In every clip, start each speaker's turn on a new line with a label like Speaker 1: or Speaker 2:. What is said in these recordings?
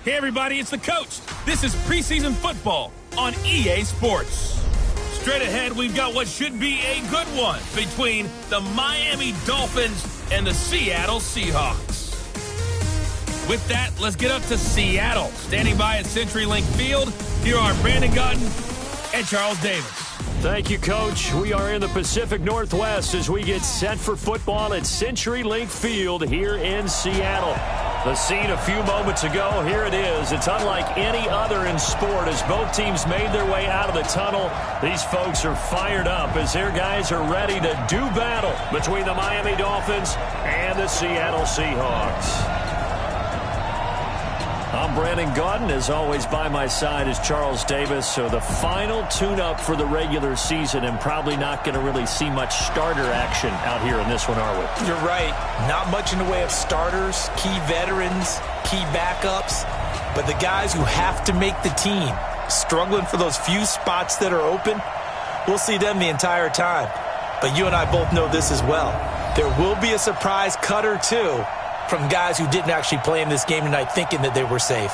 Speaker 1: Hey, everybody, it's the coach. This is preseason football on EA Sports. Straight ahead, we've got what should be a good one between the Miami Dolphins and the Seattle Seahawks. With that, let's get up to Seattle. Standing by at CenturyLink Field, here are Brandon Gotton and Charles Davis.
Speaker 2: Thank you, Coach. We are in the Pacific Northwest as we get set for football at CenturyLink Field here in Seattle. The scene a few moments ago, here it is. It's unlike any other in sport as both teams made their way out of the tunnel. These folks are fired up as their guys are ready to do battle between the Miami Dolphins and the Seattle Seahawks. I'm Brandon Gotton. As always, by my side is Charles Davis. So the final tune-up for the regular season, and probably not going to really see much starter action out here in this one, are we?
Speaker 3: You're right. Not much in the way of starters, key veterans, key backups. But the guys who have to make the team, struggling for those few spots that are open, we'll see them the entire time. But you and I both know this as well. There will be a surprise cut or two from guys who didn't actually play in this game tonight thinking that they were safe.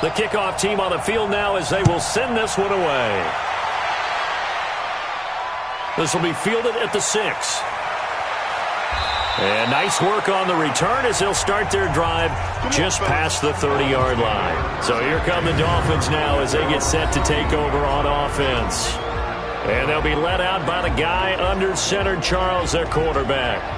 Speaker 2: The kickoff team on the field now as they will send this one away. This will be fielded at the 6. And nice work on the return as they'll start their drive just past the 30-yard line. So here come the Dolphins now as they get set to take over on offense. And they'll be led out by the guy under center, Charles, their quarterback.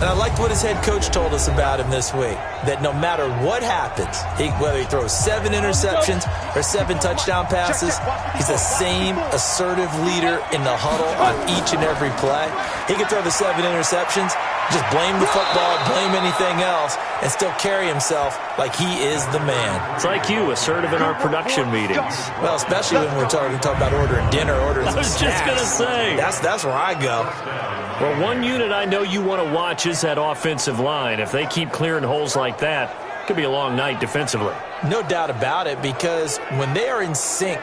Speaker 3: And I liked what his head coach told us about him this week, that no matter what happens, whether he throws 7 interceptions or 7 touchdown passes, he's the same assertive leader in the huddle on each and every play. He can throw the 7 interceptions, just blame the football, blame anything else, and still carry himself like he is the man.
Speaker 2: It's like you, assertive in our production meetings.
Speaker 3: Well, especially when we're talking about ordering dinner, ordering some snacks.
Speaker 2: I was just going to say.
Speaker 3: That's where I go.
Speaker 2: Well, one unit I know you want to watch is that offensive line. If they keep clearing holes like that, it could be a long night defensively.
Speaker 3: No doubt about it, because when they are in sync,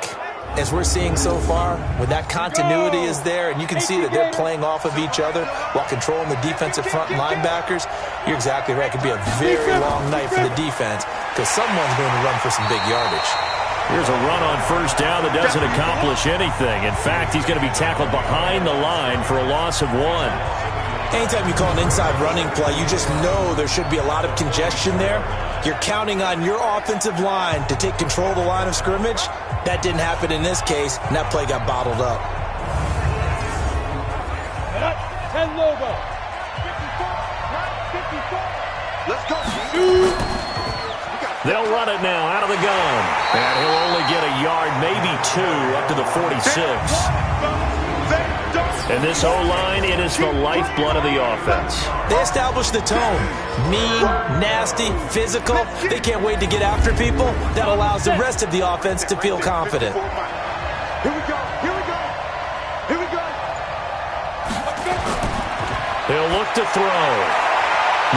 Speaker 3: as we're seeing so far, when that continuity is there, and you can see that they're playing off of each other while controlling the defensive front linebackers, you're exactly right. It could be a very long night for the defense because someone's going to run for some big yardage.
Speaker 2: Here's a run on first down that doesn't accomplish anything. In fact, he's going to be tackled behind the line for a loss of 1.
Speaker 3: Anytime you call an inside running play, you just know there should be a lot of congestion there. You're counting on your offensive line to take control of the line of scrimmage. That didn't happen in this case, and that play got bottled up.
Speaker 4: 10 logo. 54. Let's go.
Speaker 2: They'll run it now out of the gun. And he'll only get a yard, maybe 2, up to the 46. And this O-line, it is the lifeblood of the offense.
Speaker 3: They establish the tone. Mean, nasty, physical. They can't wait to get after people. That allows the rest of the offense to feel confident.
Speaker 4: Here we go. Here we go. Here we go.
Speaker 2: He'll look to throw.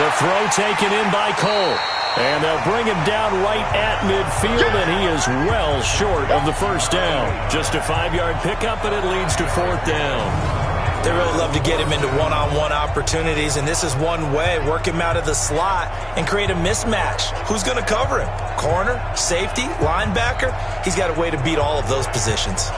Speaker 2: The throw taken in by Cole. And they'll bring him down right at midfield, and he is well short of the first down. Just a 5-yard pickup, and it leads to 4th down.
Speaker 3: They really love to get him into one-on-one opportunities, and this is one way. Work him out of the slot and create a mismatch. Who's going to cover him? Corner, safety, linebacker? He's got a way to beat all of those positions.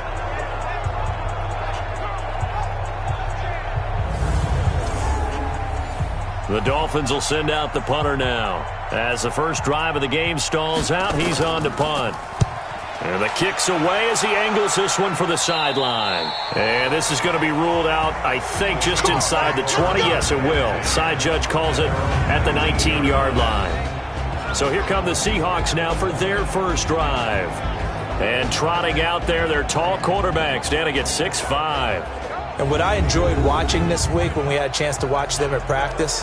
Speaker 2: The Dolphins will send out the punter now. As the first drive of the game stalls out, he's on to punt. And the kick's away as he angles this one for the sideline. And this is going to be ruled out, I think, just inside the 20. Yes, it will. Side judge calls it at the 19-yard line. So here come the Seahawks now for their first drive. And trotting out there, their tall quarterback standing at 6'5".
Speaker 3: And what I enjoyed watching this week when we had a chance to watch them at practice,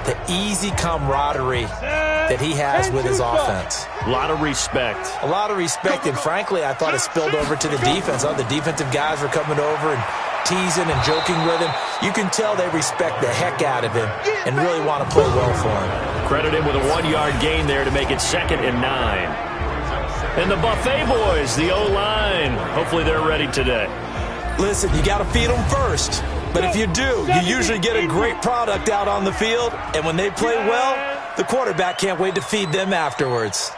Speaker 3: the easy camaraderie that he has with his offense.
Speaker 2: A lot of respect.
Speaker 3: A lot of respect, and frankly, I thought it spilled over to the defense. The defensive guys were coming over and teasing and joking with him. You can tell they respect the heck out of him and really want to play well for him.
Speaker 2: Credit him with a 1-yard gain there to make it 2nd and 9. And the Buffet boys, the O-line, hopefully they're ready today.
Speaker 3: Listen, you got to feed them first. But if you do, you usually get a great product out on the field. And when they play well, the quarterback can't wait to feed them afterwards.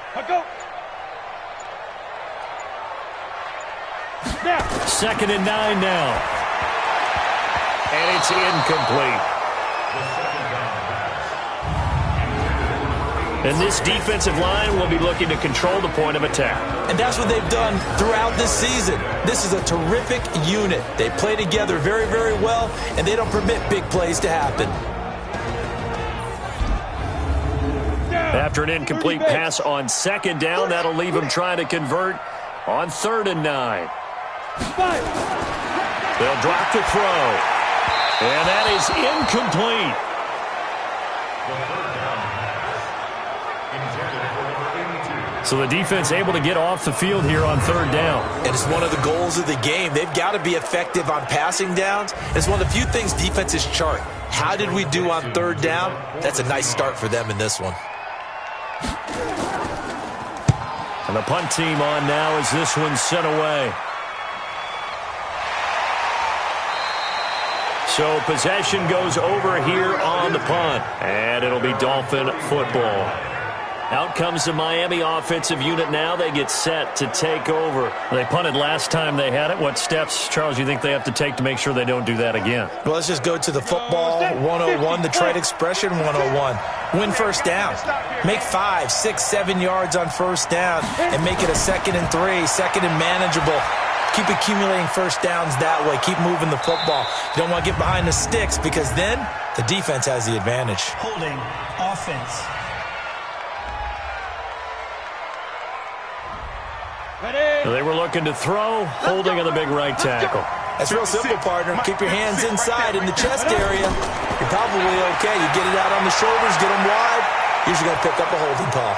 Speaker 2: 2nd and 9 now. And it's incomplete. And this defensive line will be looking to control the point of attack.
Speaker 3: And that's what they've done throughout this season. This is a terrific unit. They play together very, very well, and they don't permit big plays to happen.
Speaker 2: After an incomplete pass on 2nd down, that'll leave them trying to convert on 3rd and 9. They'll drop the throw. And that is incomplete. So the defense able to get off the field here on 3rd down.
Speaker 3: And it's one of the goals of the game. They've got to be effective on passing downs. It's one of the few things defenses chart. How did we do on 3rd down? That's a nice start for them in this one.
Speaker 2: And the punt team on now as this one's sent away. So possession goes over here on the punt. And it'll be Dolphin football. Out comes the Miami offensive unit now. They get set to take over. They punted last time they had it. What steps, Charles, you think they have to take to make sure they don't do that again?
Speaker 3: Well, let's just go to the football 101, the trade expression 101. Win 1st down. Make 5, 6, 7 yards on 1st down and make it a 2nd and 3, 2nd and manageable. Keep accumulating 1st downs that way. Keep moving the football. You don't want to get behind the sticks because then the defense has the advantage.
Speaker 5: Holding offense.
Speaker 2: They were looking to throw, holding on the big right tackle.
Speaker 3: That's real simple, partner. Keep your hands inside in the chest area. You're probably okay. You get it out on the shoulders, get them wide. Usually going to pick up a holding call.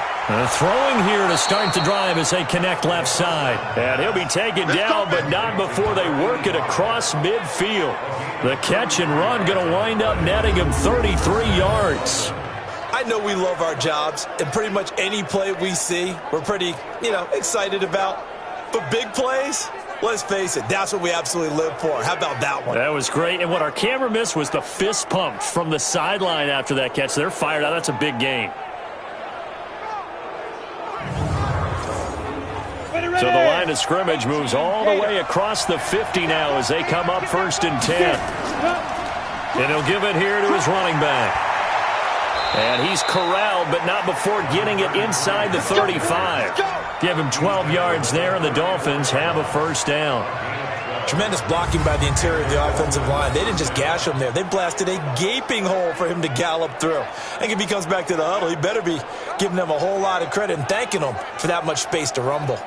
Speaker 2: Throwing here to start the drive as they connect left side. And he'll be taken down, but not before they work it across midfield. The catch and run going to wind up netting him 33 yards.
Speaker 3: I know we love our jobs, and pretty much any play we see, we're pretty, excited about. But big plays, let's face it, that's what we absolutely live for. How about that one?
Speaker 2: That was great, and what our camera missed was the fist pump from the sideline after that catch. They're fired out. That's a big gain. So the line of scrimmage moves all the way across the 50 now as they come up 1st and 10. And he'll give it here to his running back. And he's corralled, but not before getting it inside the 35. Give him 12 yards there, and the Dolphins have a 1st down.
Speaker 3: Tremendous blocking by the interior of the offensive line. They didn't just gash him there. They blasted a gaping hole for him to gallop through. I think if he comes back to the huddle, he better be giving them a whole lot of credit and thanking them for that much space to rumble.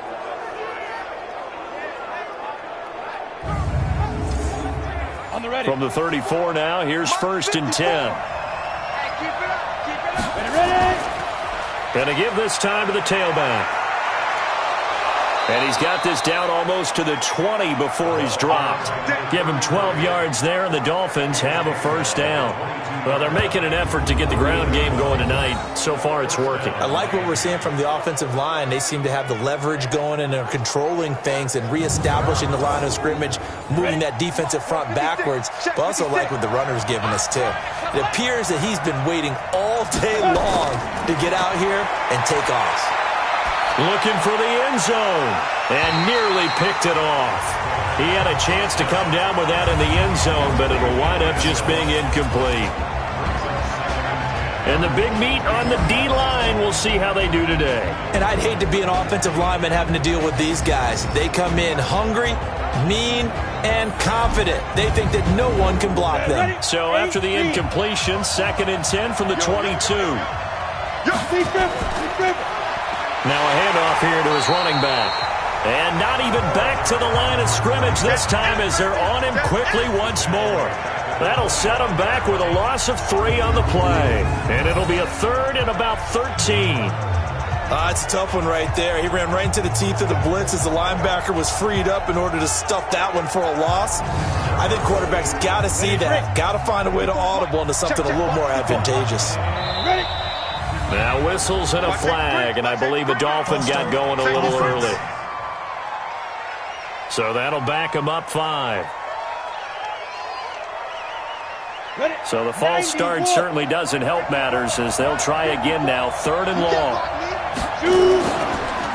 Speaker 2: From the 34 now, here's 1st and 10. Going to give this time to the tailback. And he's got this down almost to the 20 before he's dropped. Give him 12 yards there, and the Dolphins have a 1st down. Well, they're making an effort to get the ground game going tonight. So far, it's working.
Speaker 3: I like what we're seeing from the offensive line. They seem to have the leverage going and are controlling things and reestablishing the line of scrimmage, moving that defensive front backwards. But also like what the runner's giving us, too. It appears that he's been waiting all day long to get out here and take off.
Speaker 2: Looking for the end zone and nearly picked it off. He had a chance to come down with that in the end zone, but it'll wind up just being incomplete. And the big meat on the D-line, we'll see how they do today.
Speaker 3: And I'd hate to be an offensive lineman having to deal with these guys. They come in hungry, mean, and confident. They think that no one can block them.
Speaker 2: So after the incompletion, 2nd and 10 from the 22. Now a handoff here to his running back. And not even back to the line of scrimmage this time as they're on him quickly once more. That'll set them back with a loss of 3 on the play. And it'll be a 3rd and about 13.
Speaker 3: It's a tough one right there. He ran right into the teeth of the blitz as the linebacker was freed up in order to stuff that one for a loss. I think quarterbacks got to see that. Got to find a way to audible into something a little more advantageous.
Speaker 2: Now whistles and a flag, and I believe the Dolphin got going a little early. So that'll back him up 5. So the false start certainly doesn't help matters as they'll try again now. 3rd and long.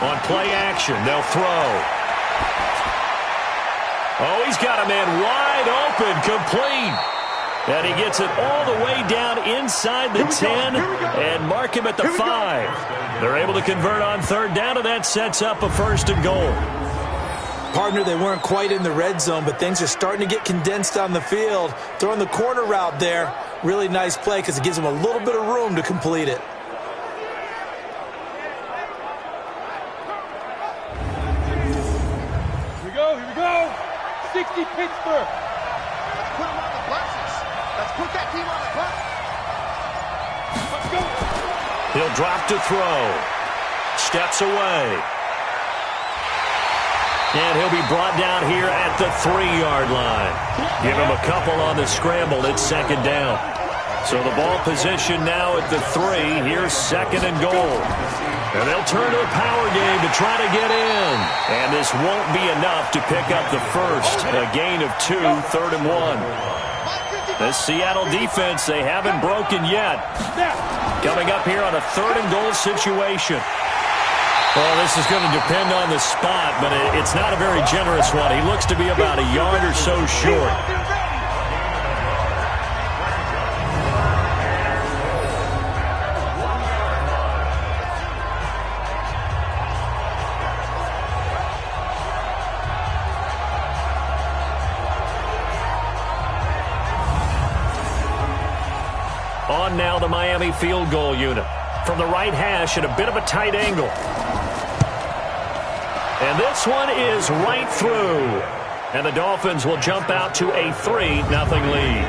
Speaker 2: On play action, they'll throw. Oh, he's got a man wide open, complete. And he gets it all the way down inside the 10 and mark him at the 5. They're able to convert on 3rd down, and that sets up a 1st and goal.
Speaker 3: Partner, they weren't quite in the red zone, but things are starting to get condensed on the field. Throwing the corner route there, really nice play because it gives them a little bit of room to complete it.
Speaker 4: Here we go. 60 Pittsburgh. Let's put them on the buses. Let's put that team on the bus. Let's go.
Speaker 2: He'll drop to throw. Steps away. And he'll be brought down here at the 3-yard line. Give him a couple on the scramble. It's 2nd down. So the ball position now at the 3. Here's 2nd and goal. And they'll turn to a power game to try to get in. And this won't be enough to pick up the 1st. A gain of 2, 3rd and 1. This Seattle defense, they haven't broken yet. Coming up here on a 3rd and goal situation. Well, this is going to depend on the spot, but it's not a very generous one. He looks to be about a yard or so short. On now the Miami field goal unit. From the right hash at a bit of a tight angle. And this one is right through. And the Dolphins will jump out to a 3-0 lead.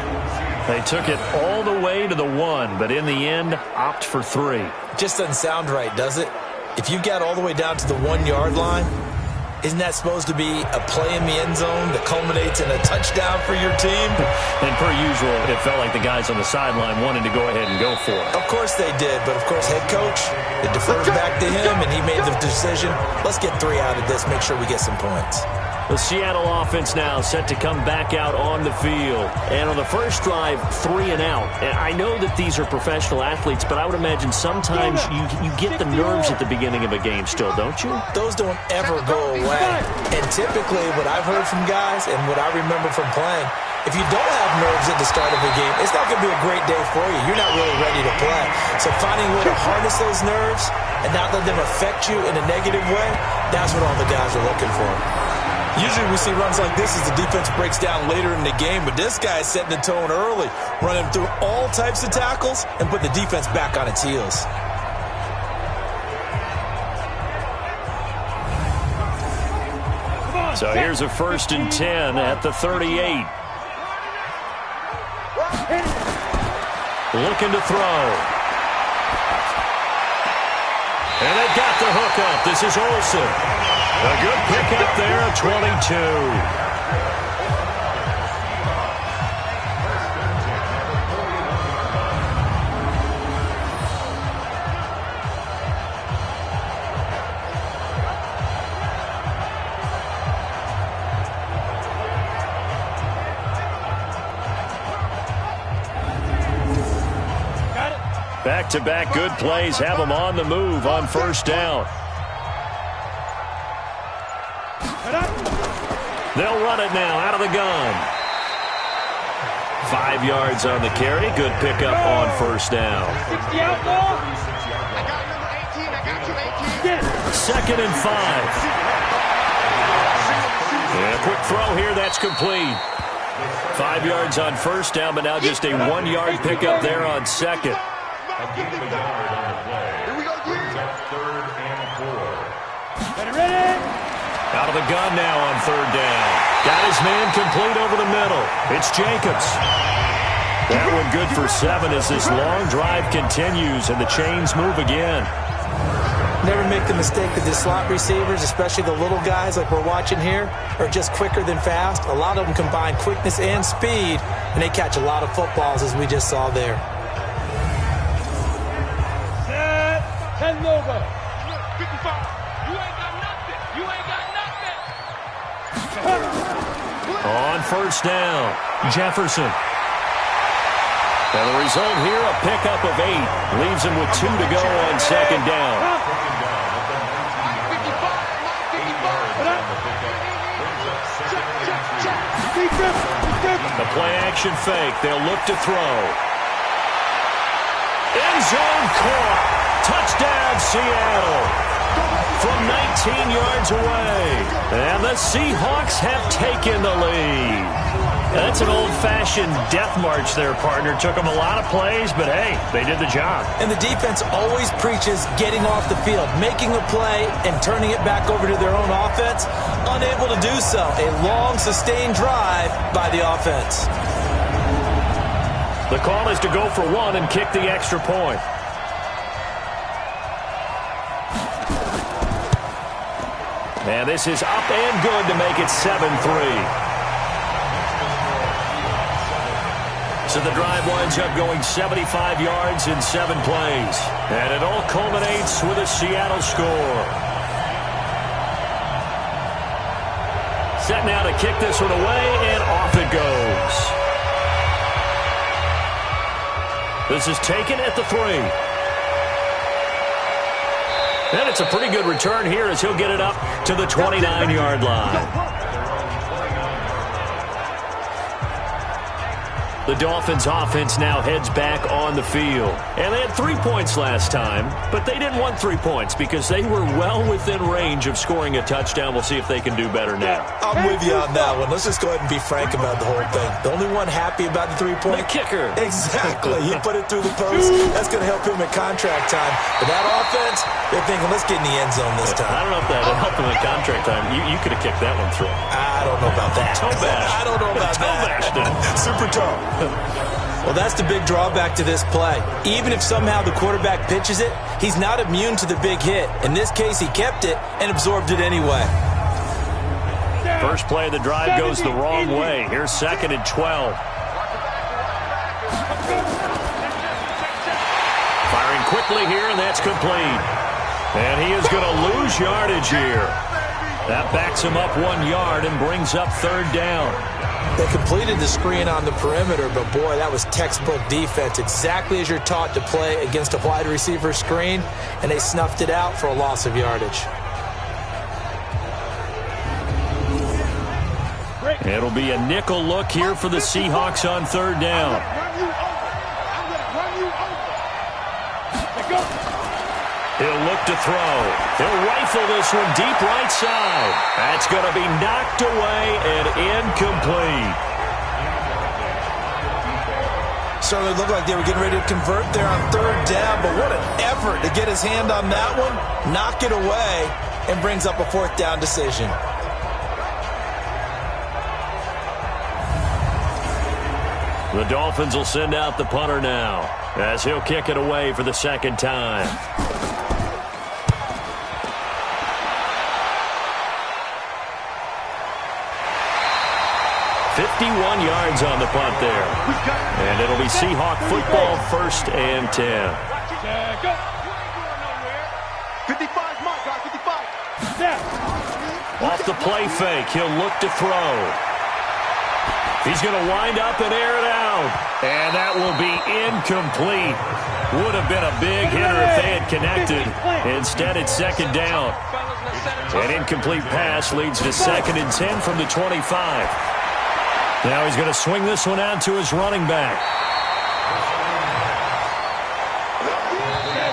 Speaker 2: They took it all the way to the 1, but in the end, opt for 3.
Speaker 3: Just doesn't sound right, does it? If you got all the way down to the 1-yard line, isn't that supposed to be a play in the end zone that culminates in a touchdown for your team?
Speaker 2: And per usual, it felt like the guys on the sideline wanted to go ahead and go for it.
Speaker 3: Of course they did, but of course head coach, it defers back to him, and he made the decision. Let's get 3 out of this, make sure we get some points.
Speaker 2: The Seattle offense now set to come back out on the field. And on the first drive, 3 and out. And I know that these are professional athletes, but I would imagine sometimes you get the nerves at the beginning of a game still, don't you?
Speaker 3: Those don't ever go away. And typically what I've heard from guys and what I remember from playing, if you don't have nerves at the start of a game, it's not going to be a great day for you. You're not really ready to play. So finding a way to harness those nerves and not let them affect you in a negative way, that's what all the guys are looking for. Usually we see runs like this as the defense breaks down later in the game, but this guy is setting the tone early, running through all types of tackles and put the defense back on its heels.
Speaker 2: So here's a 1st and 10 at the 38. Looking to throw. And they've got the hook up. This is Olsen. A good pickup there at 22. Back-to-back good plays have them on the move on 1st down. They'll run it now out of the gun. 5 yards on the carry. Good pickup on 1st down.
Speaker 4: 60 out ball. I got number 18. I got you, 18.
Speaker 2: 2nd and 5. And a quick throw here. That's complete. 5 yards on 1st down, but now just a 1-yard pickup there on 2nd.
Speaker 4: Here we go,
Speaker 2: 3rd and 4.
Speaker 4: Ready?
Speaker 2: Out of the gun now on 3rd down. Got his man complete over the middle. It's Jacobs. That one good for 7 as this long drive continues and the chains move again.
Speaker 3: Never make the mistake that the slot receivers, especially the little guys like we're watching here, are just quicker than fast. A lot of them combine quickness and speed, and they catch a lot of footballs as we just saw there.
Speaker 4: 10 over. 55.
Speaker 6: You ain't got nothing. You ain't got nothing.
Speaker 2: On first down, Jefferson. And the result here, a pickup of 8. Leaves him with 2 to go on second down. The play-action fake. They'll look to throw. End zone caught. Touchdown, Seattle. From 19 yards away. And the Seahawks have taken the lead. That's an old-fashioned death march there, partner. Took them a lot of plays, but hey, they did the job.
Speaker 3: And the defense always preaches getting off the field, making a play, and turning it back over to their own offense. Unable to do so. A long, sustained drive by the offense.
Speaker 2: The call is to go for 1 and kick the extra point. And this is up and good to make it 7-3. So the drive winds up going 75 yards in 7 plays. And it all culminates with a Seattle score. Set now to kick this one away, and off it goes. This is taken at the 3. And it's a pretty good return here as he'll get it up to the 29-yard line. The Dolphins offense now heads back on the field. And they had 3 points last time, but they didn't want 3 points because they were well within range of scoring a touchdown. We'll see if they can do better now.
Speaker 3: I'm with you on that one. Let's just go ahead and be frank about the whole thing. The only one happy about the 3-point?
Speaker 2: The kicker.
Speaker 3: Exactly. He put it through the post. That's going to help him at contract time. But that offense, they're thinking, let's get in the end zone this time.
Speaker 2: I don't know if that helped him at contract time. You could have kicked that one through.
Speaker 3: I don't know about that.
Speaker 2: Toe bash.
Speaker 3: I don't know about that. Super toe. Well, that's the big drawback to this play. Even if somehow the quarterback pitches it, he's not immune to the big hit. In this case, he kept it and absorbed it anyway.
Speaker 2: First play of the drive goes the wrong way. Here's 2nd and 12. Firing quickly here, and that's complete. And he is going to lose yardage here. That backs him up 1 yard and brings up 3rd down.
Speaker 3: They completed the screen on the perimeter, but boy, that was textbook defense. Exactly as you're taught to play against a wide receiver screen, and they snuffed it out for a loss of yardage.
Speaker 2: It'll be a nickel look here for the Seahawks on 3rd down. He'll look to throw. He'll rifle this one deep right side. That's going to be knocked away and incomplete.
Speaker 3: Certainly looked like they were getting ready to convert there on 3rd down, but what an effort to get his hand on that one, knock it away, and brings up a 4th down decision.
Speaker 2: The Dolphins will send out the punter now as he'll kick it away for the 2nd time. 51 yards on the punt there. And it'll be Seahawk football, 1st and 10.
Speaker 4: 55, Mark, 55.
Speaker 2: Off the play fake, he'll look to throw. He's going to wind up and air it out. And that will be incomplete. Would have been a big hitter if they had connected. Instead, it's 2nd down. An incomplete pass leads to 2nd and 10 from the 25. Now he's going to swing this one out to his running back.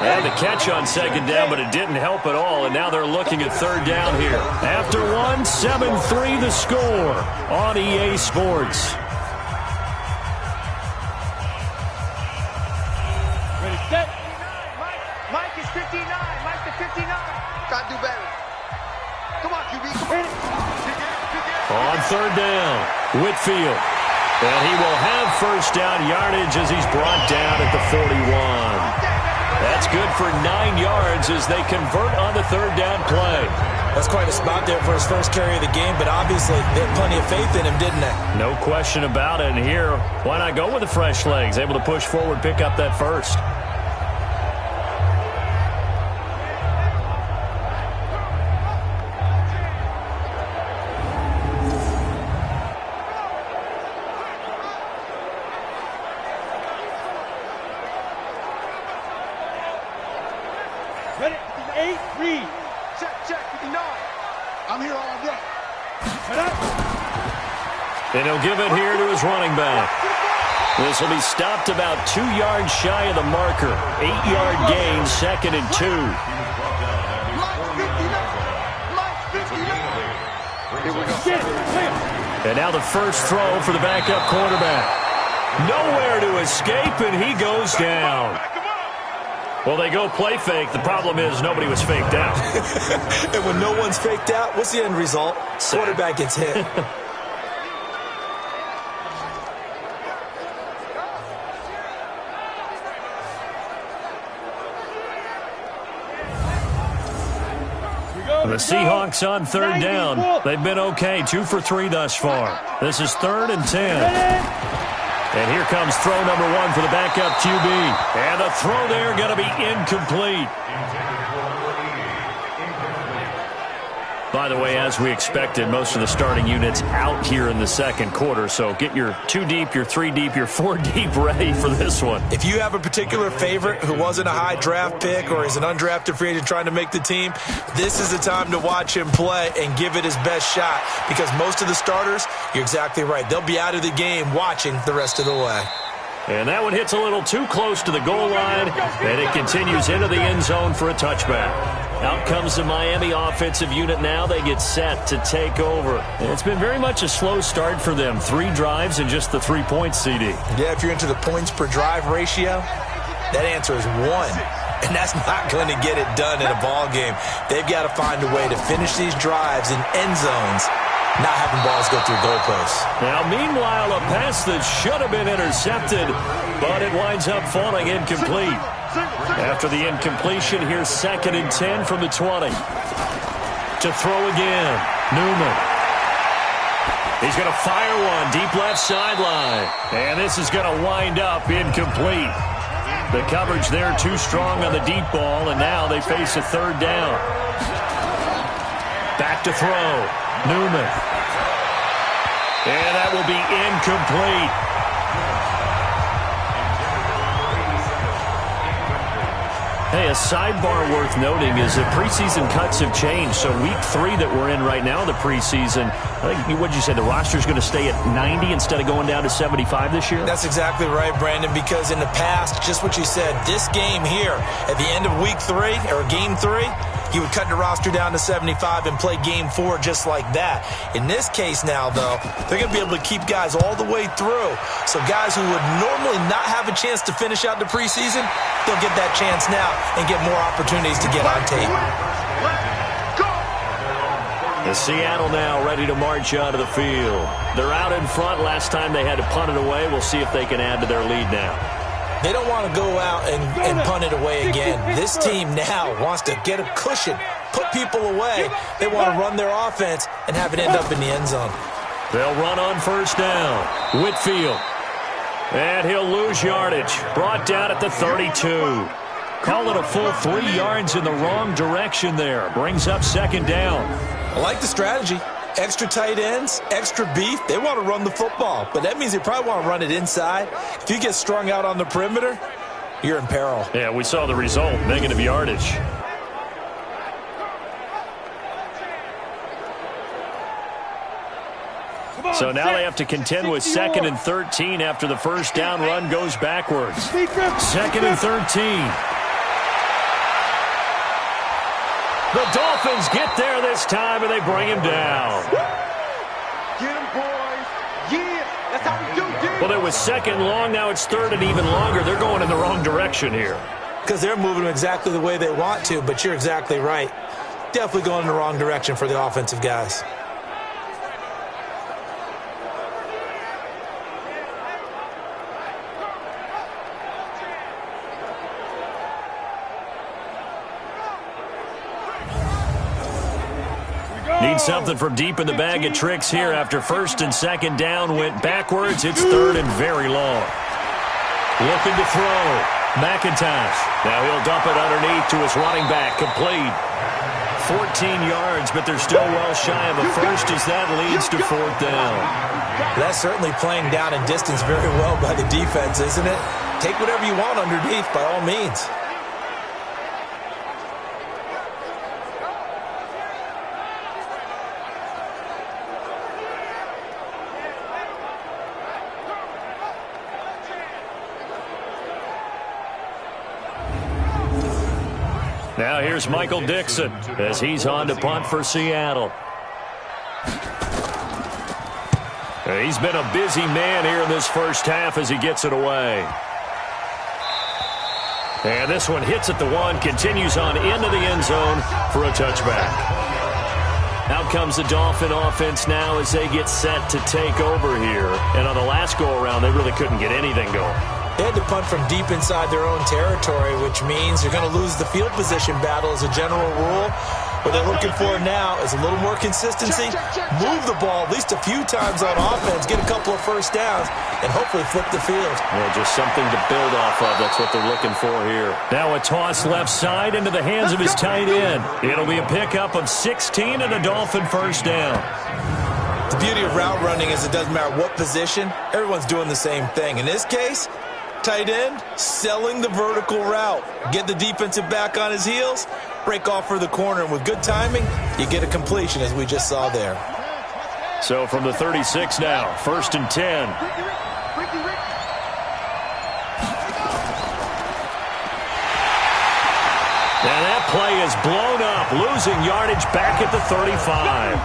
Speaker 2: And the catch on 2nd down, but it didn't help at all. And now they're looking at 3rd down here. After 1, 7-3 the score on EA Sports.
Speaker 4: Ready, set. Mike is 59. Mike to 59. Got to do better. Come on, QB. Come on.
Speaker 2: On 3rd down, Whitfield. And he will have first down yardage as he's brought down at the 41. That's good for 9 yards as they convert on the third down play.
Speaker 3: That's quite a spot there for his first carry of the game, but obviously they had plenty of faith in him, didn't they?
Speaker 2: No question about it. And here, why not go with the fresh legs? Able to push forward, pick up that first.
Speaker 4: Ready? 8, read. Check, 59. I'm here all day.
Speaker 2: And he'll give it here to his running back. This will be stopped about 2 yards shy of the marker. 8-yard gain, 2nd and 2.
Speaker 4: Here we go.
Speaker 2: And now the first throw for the backup quarterback. Nowhere to escape, and he goes down. Well, they go play fake. The problem is nobody was faked out.
Speaker 3: And when no one's faked out, what's the end result? Quarterback gets hit.
Speaker 2: The Seahawks on third down. They've been okay, 2 for 3 thus far. This is 3rd and 10. And here comes throw number 1 for the backup QB. And the throw there going to be incomplete. By the way, as we expected, most of the starting units out here in the second quarter. So get your 2 deep, your 3 deep, your 4 deep ready for this one.
Speaker 3: If you have a particular favorite who wasn't a high draft pick or is an undrafted free agent trying to make the team, this is the time to watch him play and give it his best shot, because most of the starters, you're exactly right, they'll be out of the game watching the rest of the way.
Speaker 2: And that one hits a little too close to the goal line, and it continues into the end zone for a touchback. Out comes the Miami offensive unit now. They get set to take over. And it's been very much a slow start for them. 3 drives and just the 3 points, CD.
Speaker 3: Yeah, if you're into the points per drive ratio, that answer is 1. And that's not going to get it done in a ball game. They've got to find a way to finish these drives in end zones, not having balls go through goalposts.
Speaker 2: Now, meanwhile, a pass that should have been intercepted, but it winds up falling incomplete. After the incompletion, here's 2nd and 10 from the 20. To throw again, Newman. He's going to fire one deep left sideline. And this is going to wind up incomplete. The coverage there too strong on the deep ball, and now they face a 3rd down. Back to throw, Newman. And that will be incomplete. Hey, a sidebar worth noting is that preseason cuts have changed. So week 3 that we're in right now, the preseason, I think, what did you say, the roster's going to stay at 90 instead of going down to 75 this year?
Speaker 3: That's exactly right, Brandon, because in the past, just what you said, this game here, at the end of week 3, or game 3, you would cut the roster down to 75 and play game 4 just like that. In this case now, though, they're going to be able to keep guys all the way through. So guys who would normally not have a chance to finish out the preseason, they'll get that chance now and get more opportunities to get on tape.
Speaker 2: The Seattle now ready to march out of the field. They're out in front. Last time they had to punt it away. We'll see if they can add to their lead now.
Speaker 3: They don't want to go out and punt it away again. This team now wants to get a cushion, put people away. They want to run their offense and have it end up in the end zone.
Speaker 2: They'll run on first down. Whitfield. And he'll lose yardage. Brought down at the 32. Call it a full 3 yards in the wrong direction there. Brings up 2nd down.
Speaker 3: I like the strategy. Extra tight ends, extra beef. They want to run the football, but that means they probably want to run it inside. If you get strung out on the perimeter, you're in peril.
Speaker 2: Yeah, we saw the result. Negative yardage. So now they have to contend with 2nd and 13 after the first down run goes backwards. 2nd and 13. The Dolphins get there this time, and they bring him down.
Speaker 4: Get him, boys. Yeah, that's how we do, dude.
Speaker 2: Well, it was 2nd long. Now it's 3rd and even longer. They're going in the wrong direction here.
Speaker 3: Because they're moving exactly the way they want to, but you're exactly right. Definitely going in the wrong direction for the offensive guys.
Speaker 2: something from deep in the bag of tricks here after first and second down went backwards. It's third and very long. Looking to throw. McIntosh. Now he'll dump it underneath to his running back. Complete. 14 yards, but they're still well shy of a first as that leads to fourth down.
Speaker 3: That's certainly playing down and distance very well by the defense, isn't it? Take whatever you want underneath by all means.
Speaker 2: Now here's Michael Dixon as he's on to punt for Seattle. He's been a busy man here in this first half as he gets it away. And this one hits at the one, continues on into the end zone for a touchback. Out comes the Dolphin offense now as they get set to take over here. And on the last go-around, they really couldn't get anything going.
Speaker 3: They had to punt from deep inside their own territory, which means you're going to lose the field position battle as a general rule. What they're looking for now is a little more consistency, move the ball at least a few times on offense, get a couple of first downs, and hopefully flip the field.
Speaker 2: Well, just something to build off of. That's what they're looking for here. Now a toss left side into the hands of his tight end. It'll be a pickup of 16 and a Dolphin first down.
Speaker 3: The beauty of route running is it doesn't matter what position, everyone's doing the same thing. In this case, tight end selling the vertical route. Get the defensive back on his heels, break off for the corner, and with good timing, you get a completion as we just saw there.
Speaker 2: So from the 36 now, first and 10. Now that play is blown up, losing yardage back at the 35.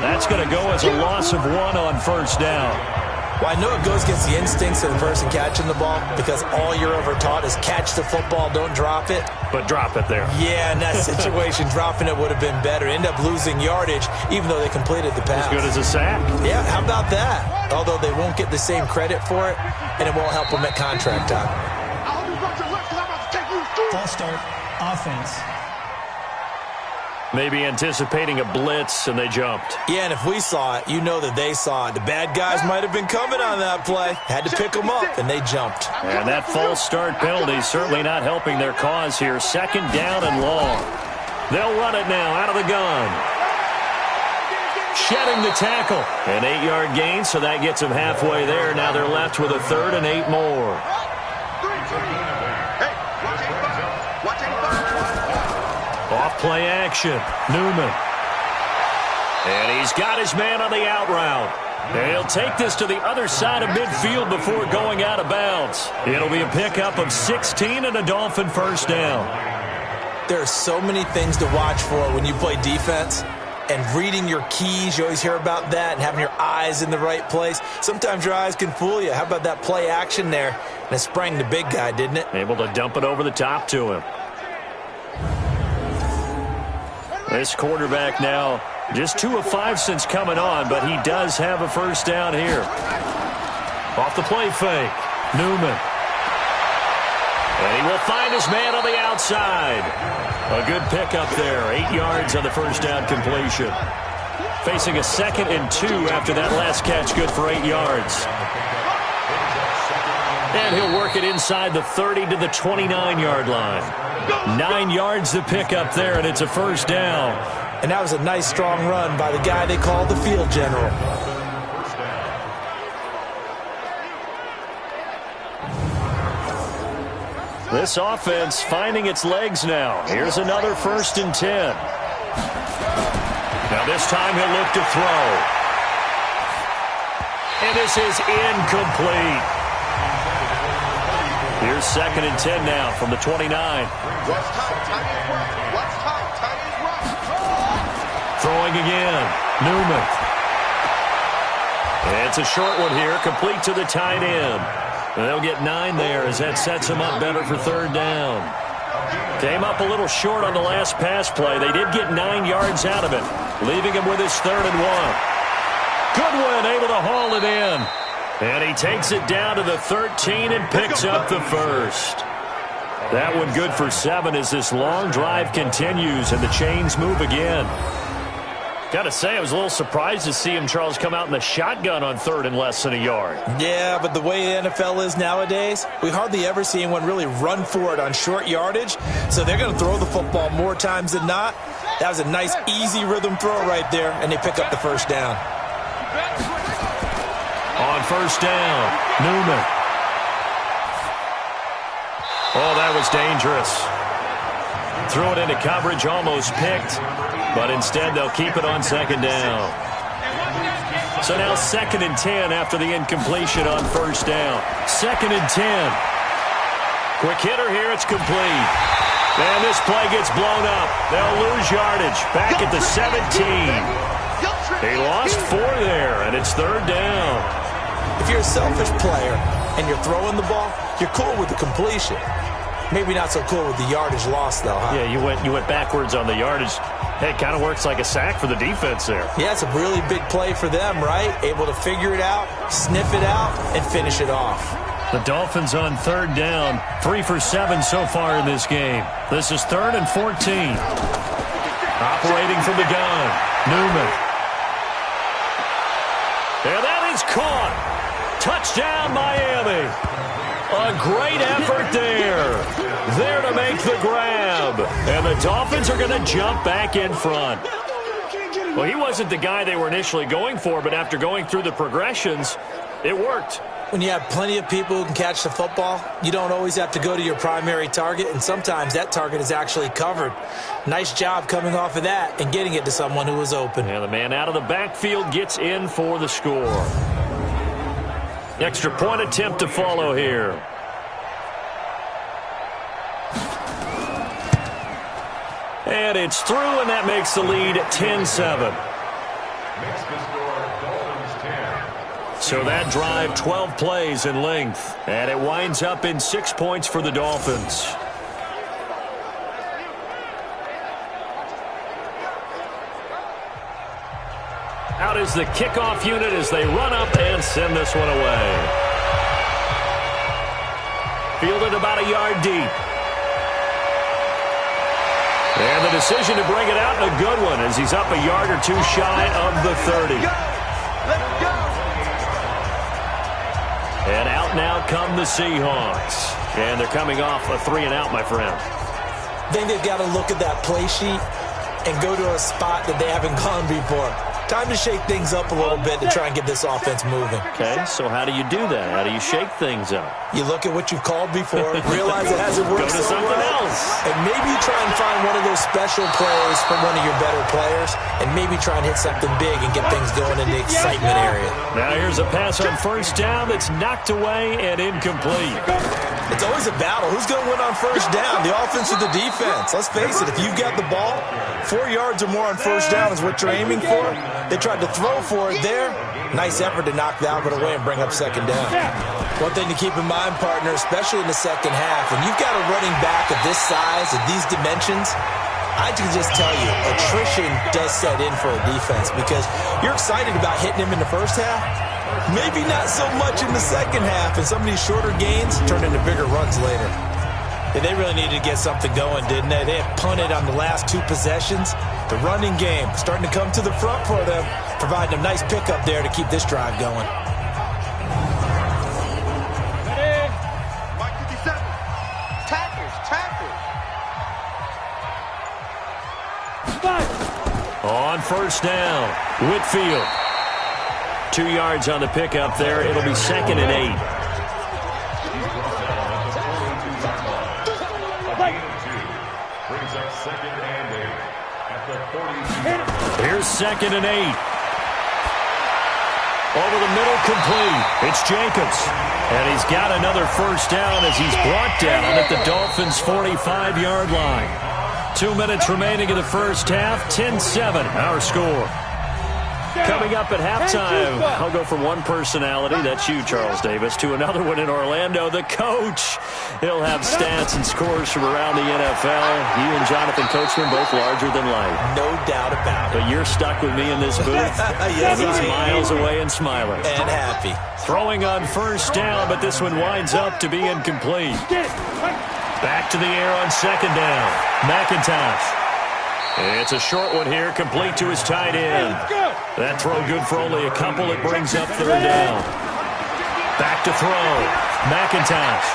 Speaker 2: That's going to go as a loss of 1 on first down.
Speaker 3: Well, I know it goes against the instincts of the person catching the ball because all you're ever taught is catch the football, don't drop it.
Speaker 2: But drop it there.
Speaker 3: Yeah, in that situation, dropping it would have been better. End up losing yardage, even though they completed the pass.
Speaker 2: As good as a sack.
Speaker 3: Yeah, how about that? Although they won't get the same credit for it, and it won't help them at contract time.
Speaker 5: False start, offense.
Speaker 2: Maybe anticipating a blitz, and they jumped.
Speaker 3: Yeah, and if we saw it, you know that they saw it. The bad guys might have been coming on that play. Had to pick them up, and they jumped.
Speaker 2: And that false start penalty certainly not helping their cause here. Second down and long. They'll run it now out of the gun. Shedding the tackle. An 8-yard gain, so that gets them halfway there. Now they're left with a third and 8 more. Off play action. Newman. And he's got his man on the out route. And he'll take this to the other side of midfield before going out of bounds. It'll be a pickup of 16 and a Dolphin first down.
Speaker 3: There are so many things to watch for when you play defense. And reading your keys, you always hear about that, and having your eyes in the right place. Sometimes your eyes can fool you. How about that play action there? And it sprang the big guy, didn't it?
Speaker 2: Able to dump it over the top to him. This quarterback now just 2 of 5 since coming on, but he does have a first down here. Off the play fake. Newman. And he will find his man on the outside. A good pickup there. 8 yards on the first down completion. Facing a 2nd and 2 after that last catch. Good for 8 yards. And he'll work it inside the 30 to the 29-yard line. 9 yards to pick up there, and it's a first down.
Speaker 3: And that was a nice, strong run by the guy they called the field general.
Speaker 2: This offense finding its legs now. Here's another first and 10. Now this time he'll look to throw. And this is incomplete. Here's 2nd and 10 now from the 29. Throwing again. Newman. And it's a short one here, complete to the tight end. And they'll get 9 there as that sets them up better for third down. Came up a little short on the last pass play. They did get 9 yards out of it, leaving him with his 3rd and 1. Goodwin able to haul it in. And he takes it down to the 13 and picks up the first. That one good for 7 as this long drive continues and the chains move again. Gotta say, I was a little surprised to see him, Charles, come out in the shotgun on third and less than a yard.
Speaker 3: Yeah, but the way the NFL is nowadays, we hardly ever see anyone really run for it on short yardage. So they're going to throw the football more times than not. That was a nice, easy rhythm throw right there, and they pick up the first down.
Speaker 2: On first down, Newman. Oh, that was dangerous. Threw it into coverage, almost picked. But instead, they'll keep it on second down. So now 2nd and 10 after the incompletion on first down. 2nd and 10. Quick hitter here. It's complete. And this play gets blown up. They'll lose yardage. Back at the 17. They lost 4 there, and it's 3rd down.
Speaker 3: If you're a selfish player and you're throwing the ball, you're cool with the completion. Maybe not so cool with the yardage loss, though, huh?
Speaker 2: Yeah, you went backwards on the yardage. Hey, it kind of works like a sack for the defense there.
Speaker 3: Yeah, it's a really big play for them, right? Able to figure it out, sniff it out, and finish it off.
Speaker 2: The Dolphins on 3rd down, 3 for 7 so far in this game. This is 3rd and 14. Operating from the gun, Newman. And that is caught. Touchdown, Miami. A great effort there. There to make the grab. And the Dolphins are going to jump back in front. Well, he wasn't the guy they were initially going for, but after going through the progressions, it worked.
Speaker 3: When you have plenty of people who can catch the football, you don't always have to go to your primary target, and sometimes that target is actually covered. Nice job coming off of that and getting it to someone who was open.
Speaker 2: And the man out of the backfield gets in for the score. Extra point attempt to follow here. And it's through, and that makes the lead 10-7. So that drive, 12 plays in length. And it winds up in 6 points for the Dolphins. Out is the kickoff unit as they run up and send this one away. Fielded about a yard deep. And the decision to bring it out, a good one, as he's up a yard or 2 shy of the 30. And out now come the Seahawks. And they're coming off a 3 and out, my friend.
Speaker 3: I think they've got to look at that play sheet and go to a spot that they haven't gone before. Time to shake things up a little bit to try and get this offense moving.
Speaker 2: Okay, so how do you do that? How do you shake things up?
Speaker 3: You look at what you've called before, realize it hasn't worked
Speaker 2: so
Speaker 3: well,
Speaker 2: else.
Speaker 3: and maybe try and find one of those special plays from one of your better players, and maybe try and hit something big and get things going in the excitement area.
Speaker 2: Now here's a pass on first down that's knocked away and incomplete.
Speaker 3: It's always a battle. Who's going to win on first down, the offense or the defense? Let's face it, if you've got the ball, 4 yards or more on first down is what you're aiming for. They tried to throw for it there. Nice effort to knock that one away and bring up second down. One thing to keep in mind, partner, especially in the second half, when you've got a running back of this size, of these dimensions, I can just tell you, attrition does set in for a defense because you're excited about hitting him in the first half. Maybe not so much in the second half, and some of these shorter gains turn into bigger runs later. And they really needed to get something going, didn't they? They had punted on the last 2 possessions. The running game starting to come to the front for them, providing a nice pickup there to keep this drive going.
Speaker 4: Mike 57. Tackles.
Speaker 2: On first down, Whitfield. 2 yards on the pickup there. It'll be 2nd and 8. Here's 2nd and 8. Over the middle, complete. It's Jacobs. And he's got another first down as he's brought down at the Dolphins' 45-yard line. 2 minutes remaining in the first half. 10-7, our score. Coming up at halftime, I'll go from one personality, that's you, Charles Davis, to another one in Orlando, the coach. He'll have stats and scores from around the NFL. You and Jonathan Coachman, both larger than life.
Speaker 3: No doubt about it.
Speaker 2: But you're stuck with me in this booth.
Speaker 3: Yes,
Speaker 2: and he's
Speaker 3: I am.
Speaker 2: miles away and smiling.
Speaker 3: And happy.
Speaker 2: Throwing on first down, but this one winds up to be incomplete. Back to the air on second down. McIntosh. It's a short one here, complete to his tight end. That throw good for only a couple. It brings up third down. Back to throw. McIntosh.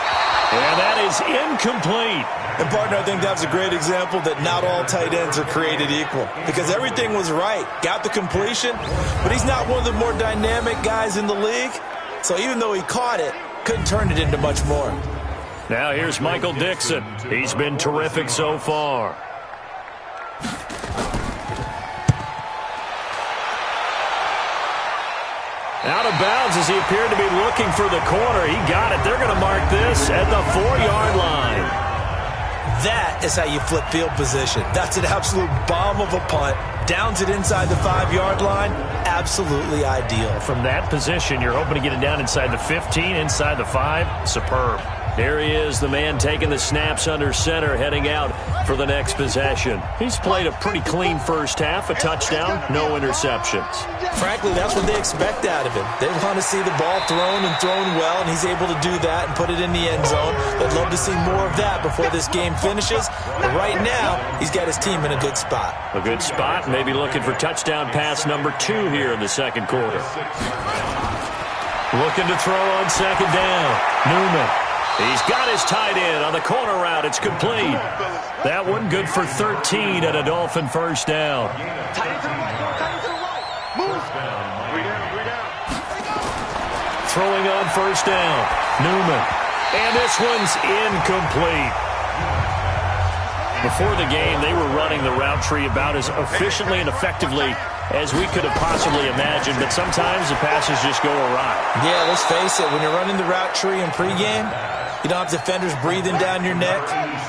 Speaker 2: And that is incomplete.
Speaker 3: And, partner, I think that's a great example that not all tight ends are created equal, because everything was right. Got the completion, but he's not one of the more dynamic guys in the league. So even though he caught it, couldn't turn it into much more.
Speaker 2: Now here's Michael Dixon. He's been terrific so far. Out of bounds as he appeared to be looking for the corner. He got it. They're going to mark this at the 4-yard line.
Speaker 3: That is how you flip field position. That's an absolute bomb of a punt. Downs it inside the 5-yard line. Absolutely ideal.
Speaker 2: From that position, you're hoping to get it down inside the 15, inside the 5. Superb. Here he is, the man taking the snaps under center, heading out for the next possession. He's played a pretty clean first half, a touchdown, no interceptions.
Speaker 3: Frankly, that's what they expect out of him. They want to see the ball thrown and thrown well, and he's able to do that and put it in the end zone. They'd love to see more of that before this game finishes. But right now, he's got his team in a good spot.
Speaker 2: A good spot, maybe looking for touchdown pass number 2 here in the second quarter. Looking to throw on second down. Newman. He's got his tight end on the corner route. It's complete. That one good for 13 and a Dolphin first down. Throwing on first down. Newman. And this one's incomplete. Before the game, they were running the route tree about as efficiently and effectively as we could have possibly imagined, but sometimes the passes just go awry.
Speaker 3: Yeah, let's face it, when you're running the route tree in pregame, you don't have defenders breathing down your neck.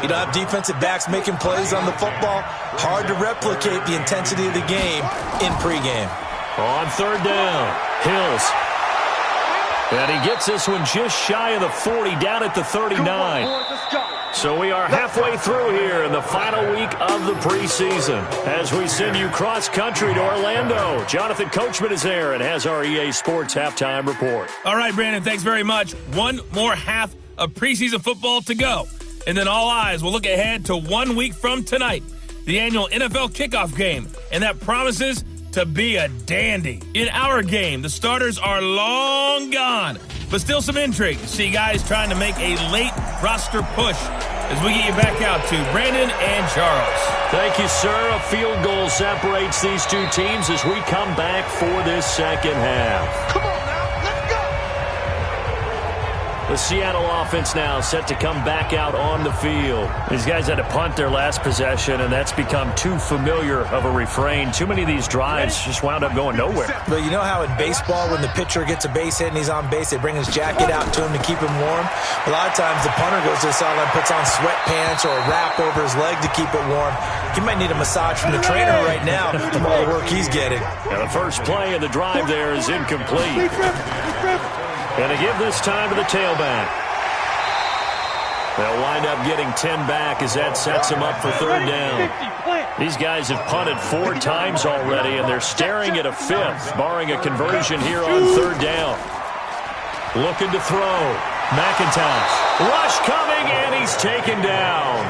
Speaker 3: You don't have defensive backs making plays on the football. Hard to replicate the intensity of the game in pregame.
Speaker 2: On third down, Hills. And he gets this one just shy of the 40, down at the 39. So we are halfway through here in the final week of the preseason as we send you cross-country to Orlando. Jonathan Coachman is there and has our EA Sports halftime report.
Speaker 1: All right, Brandon, thanks very much. One more half of preseason football to go. And then all eyes will look ahead to 1 week from tonight, the annual NFL kickoff game. And that promises to be a dandy. In our game, the starters are long gone, but still some intrigue to see guys trying to make a late roster push as we get you back out to Brandon and Charles.
Speaker 2: Thank you, sir. A field goal separates these two teams as we come back for this second half.
Speaker 4: Come on now, let's go!
Speaker 2: The Seattle offense now set to come back out on the field. These guys had to punt their last possession, and that's become too familiar of a refrain. Too many of these drives just wound up going nowhere.
Speaker 3: But you know how in baseball, when the pitcher gets a base hit and he's on base, they bring his jacket out to him to keep him warm? A lot of times the punter goes to the sideline, puts on sweatpants or a wrap over his leg to keep it warm. He might need a massage from the trainer right now from all the work he's getting.
Speaker 2: And the first play of the drive there is incomplete. And to give this time to the tailback. They'll wind up getting 10 back as that sets them up for third down. These guys have punted 4 times already, and they're staring at a 5th, barring a conversion here on third down. Looking to throw. McIntosh. Rush coming, and he's taken down.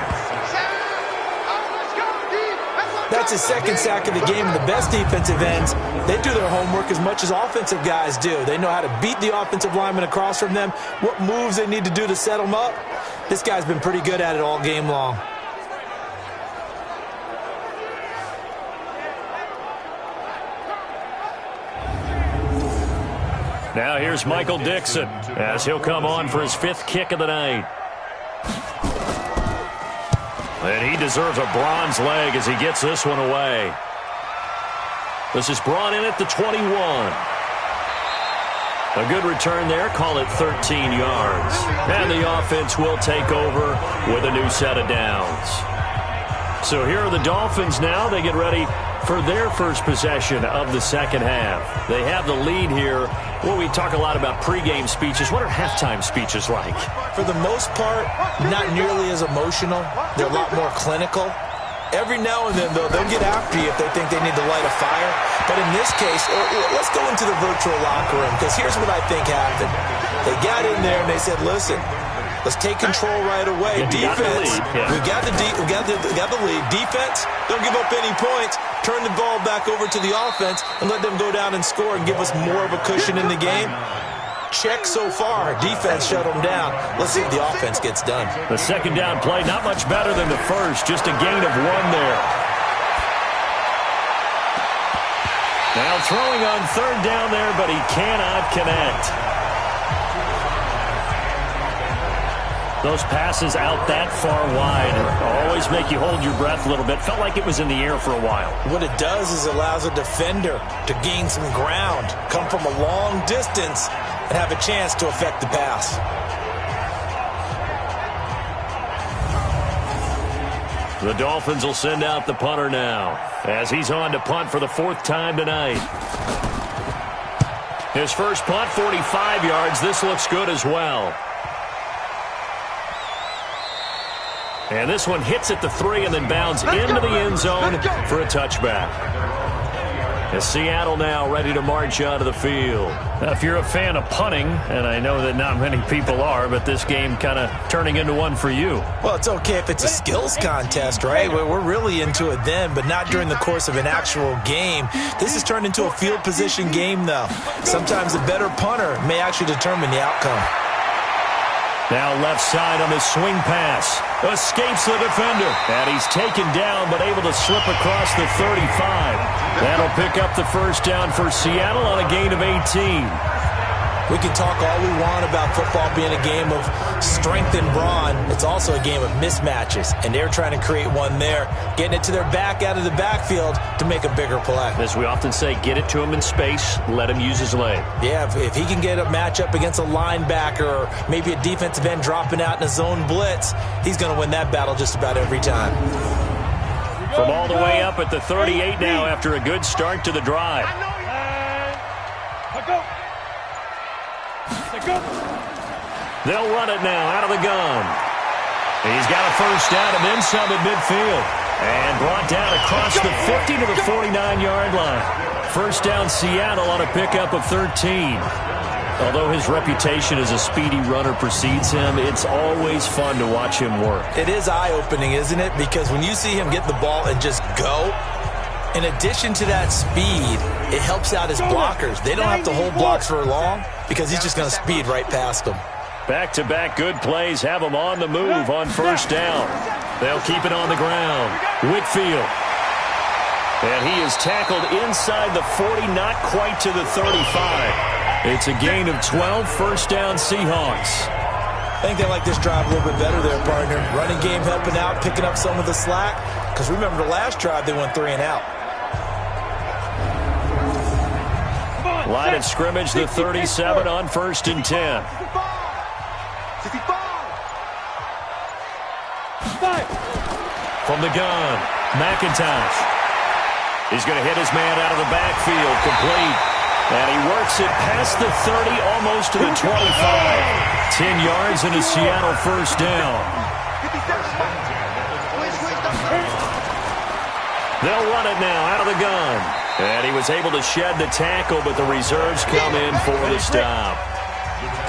Speaker 3: That's his second sack of the game, and the best defensive ends, they do their homework as much as offensive guys do. They know how to beat the offensive lineman across from them, what moves they need to do to set them up. This guy's been pretty good at it all game long.
Speaker 2: Now here's Michael Dixon as he'll come on for his 5th kick of the night. And he deserves a bronze leg as he gets this one away. This is brought in at the 21. A good return there, call it 13 yards. And the offense will take over with a new set of downs. So here are the Dolphins now. They get ready for their first possession of the second half. They have the lead here. Well, we talk a lot about pregame speeches. What are halftime speeches like?
Speaker 3: For the most part, not nearly as emotional. They're a lot more clinical. Every now and then, though, they'll get after you if they think they need to light a fire. But in this case, let's go into the virtual locker room, because here's what I think happened. They got in there and they said, listen, Let's take control right away. Defense, we got the lead. Defense, don't give up any points. Turn the ball back over to the offense and let them go down and score and give us more of a cushion in the game. Check so far. Defense shut them down. Let's see if the offense gets done.
Speaker 2: The second down play, not much better than the first. Just a gain of 1 there. Now throwing on third down there, but he cannot connect. Those passes out that far wide always make you hold your breath a little bit. Felt like it was in the air for a while.
Speaker 3: What it does is allows a defender to gain some ground, come from a long distance, and have a chance to affect the pass.
Speaker 2: The Dolphins will send out the punter now as he's on to punt for the 4th time tonight. His first punt, 45 yards. This looks good as well. And this one hits at the 3 and then bounds into the end zone for a touchback. As Seattle now ready to march onto the field. Now, if you're a fan of punting, and I know that not many people are, but this game kind of turning into one for you.
Speaker 3: Well, it's okay if it's a skills contest, right? We're really into it then, but not during the course of an actual game. This has turned into a field position game, though. Sometimes the better punter may actually determine the outcome.
Speaker 2: Now left side on his swing pass. Escapes the defender. And he's taken down, but able to slip across the 35. That'll pick up the first down for Seattle on a gain of 18.
Speaker 3: We can talk all we want about football being a game of strength and brawn. It's also a game of mismatches, and they're trying to create one there, getting it to their back out of the backfield to make a bigger play.
Speaker 2: As we often say, get it to him in space, let him use his leg.
Speaker 3: Yeah, if he can get a matchup against a linebacker or maybe a defensive end dropping out in a zone blitz, he's going to win that battle just about every time.
Speaker 2: From all the way up at the 38 now after a good start to the drive. They'll run it now out of the gun. He's got a first down and then some at midfield. And brought down across the 50 to the 49-yard line. First down Seattle on a pickup of 13. Although his reputation as a speedy runner precedes him, it's always fun to watch him work.
Speaker 3: It is eye-opening, isn't it? Because when you see him get the ball and just go, in addition to that speed, it helps out his blockers. They don't have to hold blocks for long because he's just going to speed right past them.
Speaker 2: Back-to-back good plays have him on the move on first down. They'll keep it on the ground. Whitfield. And he is tackled inside the 40, not quite to the 35. It's a gain of 12, first down Seahawks.
Speaker 3: I think they like this drive a little bit better there, partner. Running game helping out, picking up some of the slack. Because remember the last drive, they went 3 and out.
Speaker 2: Line of scrimmage, the 37 on 1st and 10. From the gun, McIntosh. He's going to hit his man out of the backfield, complete. And he works it past the 30, almost to the 25. 10 yards and a Seattle first down. They'll run it now out of the gun. And he was able to shed the tackle, but the reserves come in for the stop.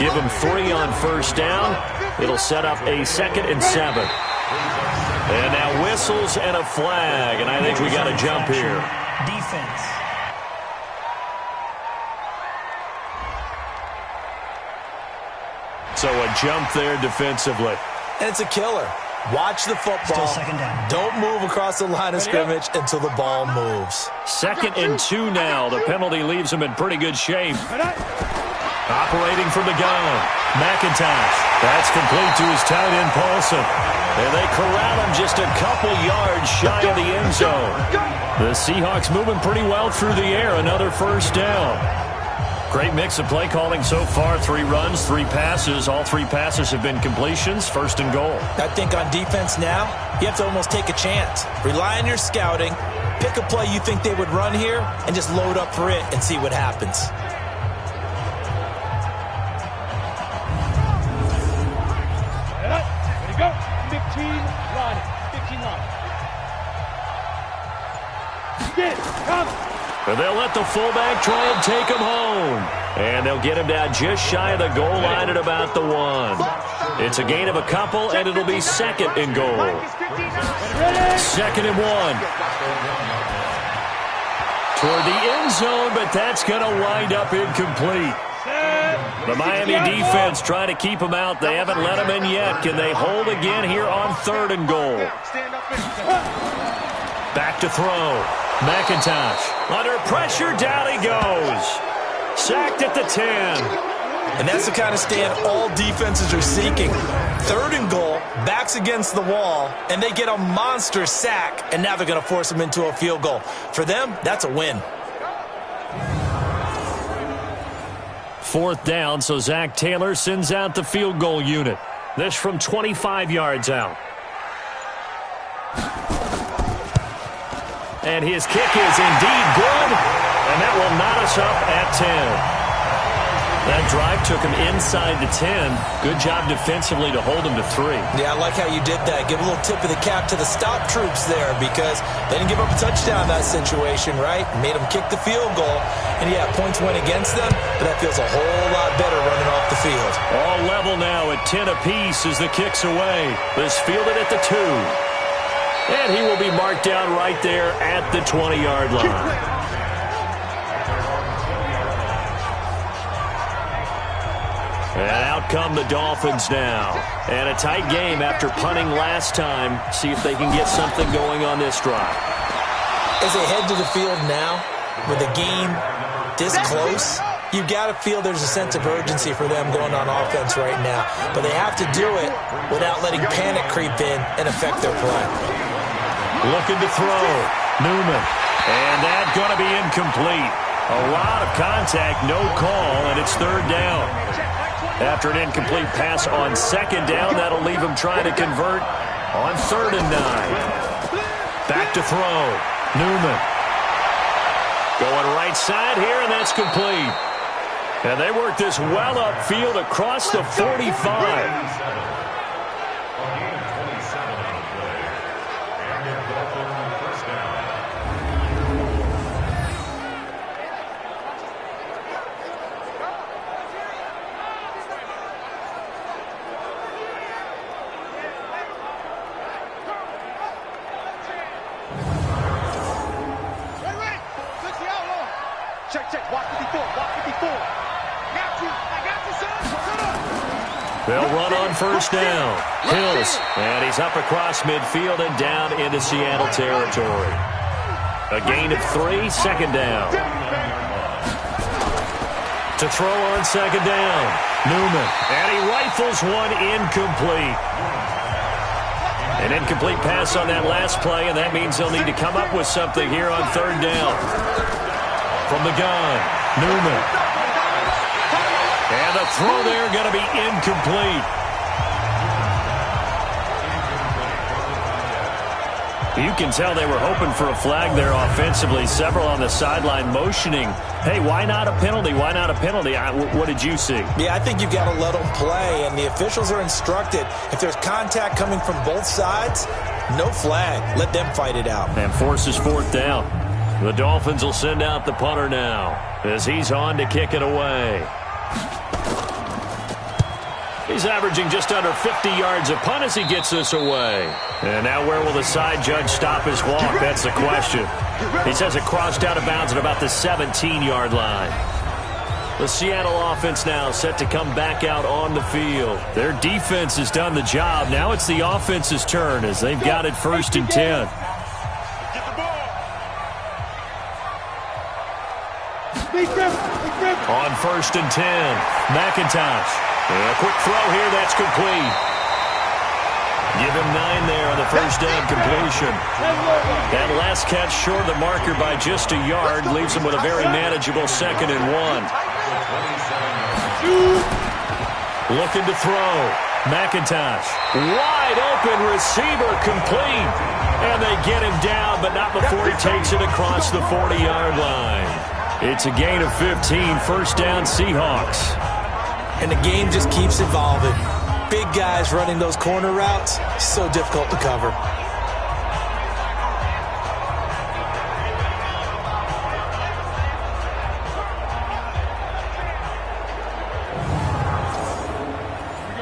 Speaker 2: Give him 3 on first down. It'll set up a 2nd and 7. And now whistles and a flag, and I think we got a jump here.
Speaker 5: Defense.
Speaker 2: So a jump there defensively.
Speaker 3: And it's a killer. Watch the football.
Speaker 5: Still second down.
Speaker 3: Don't move across the line of scrimmage until the ball moves.
Speaker 2: 2nd and 2 now. The penalty leaves him in pretty good shape. Operating from the gun. McIntosh. That's complete to his tight end, Paulson. And they corral him just a couple yards shy of the end zone. The Seahawks moving pretty well through the air. Another first down. Great mix of play calling so far. 3 runs, 3 passes. All 3 passes have been completions. 1st and goal.
Speaker 3: I think on defense now, you have to almost take a chance. Rely on your scouting. Pick a play you think they would run here and just load up for it and see what happens.
Speaker 6: Ready, go. 15 line. 15 line. Get, come.
Speaker 2: And they'll let the fullback try and take him home. And they'll get him down just shy of the goal line at about the 1. It's a gain of a couple, and it'll be second and goal. 2nd and 1. Toward the end zone, but that's going to wind up incomplete. The Miami defense trying to keep him out. They haven't let him in yet. Can they hold again here on 3rd and goal? Back to throw. McIntosh under pressure. Down he goes. Sacked at the 10.
Speaker 3: And that's the kind of stand all defenses are seeking. 3rd and goal, backs against the wall, and they get a monster sack, and now they're going to force them into a field goal. For them, that's a win.
Speaker 2: 4th down, so Zach Taylor sends out the field goal unit. This from 25 yards out. And his kick is indeed good, and that will knot us up at 10. That drive took him inside the 10. Good job defensively to hold him to 3.
Speaker 3: Yeah, I like how you did that. Give a little tip of the cap to the stop troops there because they didn't give up a touchdown in that situation, right? Made them kick the field goal. And, yeah, points went against them, but that feels a whole lot better running off the field.
Speaker 2: All level now at 10 apiece as the kick's away. This fielded at the 2. And he will be marked down right there at the 20-yard line. And out come the Dolphins now. And a tight game after punting last time. See if they can get something going on this drive.
Speaker 3: As they head to the field now, with the game this close, you've got to feel there's a sense of urgency for them going on offense right now. But they have to do it without letting panic creep in and affect their play.
Speaker 2: Looking to throw. Newman. And that's going to be incomplete. A lot of contact, no call, and it's 3rd down. After an incomplete pass on 2nd down, that'll leave him trying to convert on 3rd and 9. Back to throw. Newman. Going right side here, and that's complete. And they work this well upfield across the 45. They'll run on 1st down. Hills, and he's up across midfield and down into Seattle territory. A gain of 3, 2nd down. To throw on 2nd down. Newman, and he rifles one incomplete. An incomplete pass on that last play, and that means they'll need to come up with something here on 3rd down. From the gun, Newman. And the throw there going to be incomplete. You can tell they were hoping for a flag there offensively. Several on the sideline motioning, hey, why not a penalty? Why not a penalty? What did you see?
Speaker 3: Yeah, I think you've got to let them play, and the officials are instructed. If there's contact coming from both sides, no flag. Let them fight it out.
Speaker 2: And forces 4th down. The Dolphins will send out the punter now as he's on to kick it away. He's averaging just under 50 yards a punt as he gets this away. And now where will the side judge stop his walk? That's the question. He says it crossed out of bounds at about the 17-yard line. The Seattle offense now set to come back out on the field. Their defense has done the job. Now it's the offense's turn as they've got it 1st and 10. On 1st and 10, McIntosh. And a quick throw here, that's complete. Give him 9 there on the 1st down completion. That last catch short of the marker by just a yard leaves him with a very manageable 2nd and 1. Looking to throw. McIntosh. Wide open receiver complete. And they get him down, but not before he takes it across the 40-yard line. It's a gain of 15, 1st down Seahawks.
Speaker 3: And the game just keeps evolving. Big guys running those corner routes, so difficult to cover.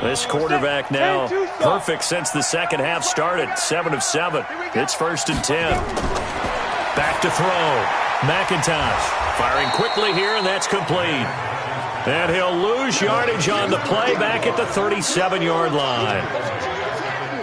Speaker 2: This quarterback now perfect since the second half started. 7 of 7. It's 1st and 10. Back to throw. McIntosh firing quickly here, and that's complete. And he'll lose yardage on the play back at the 37-yard line.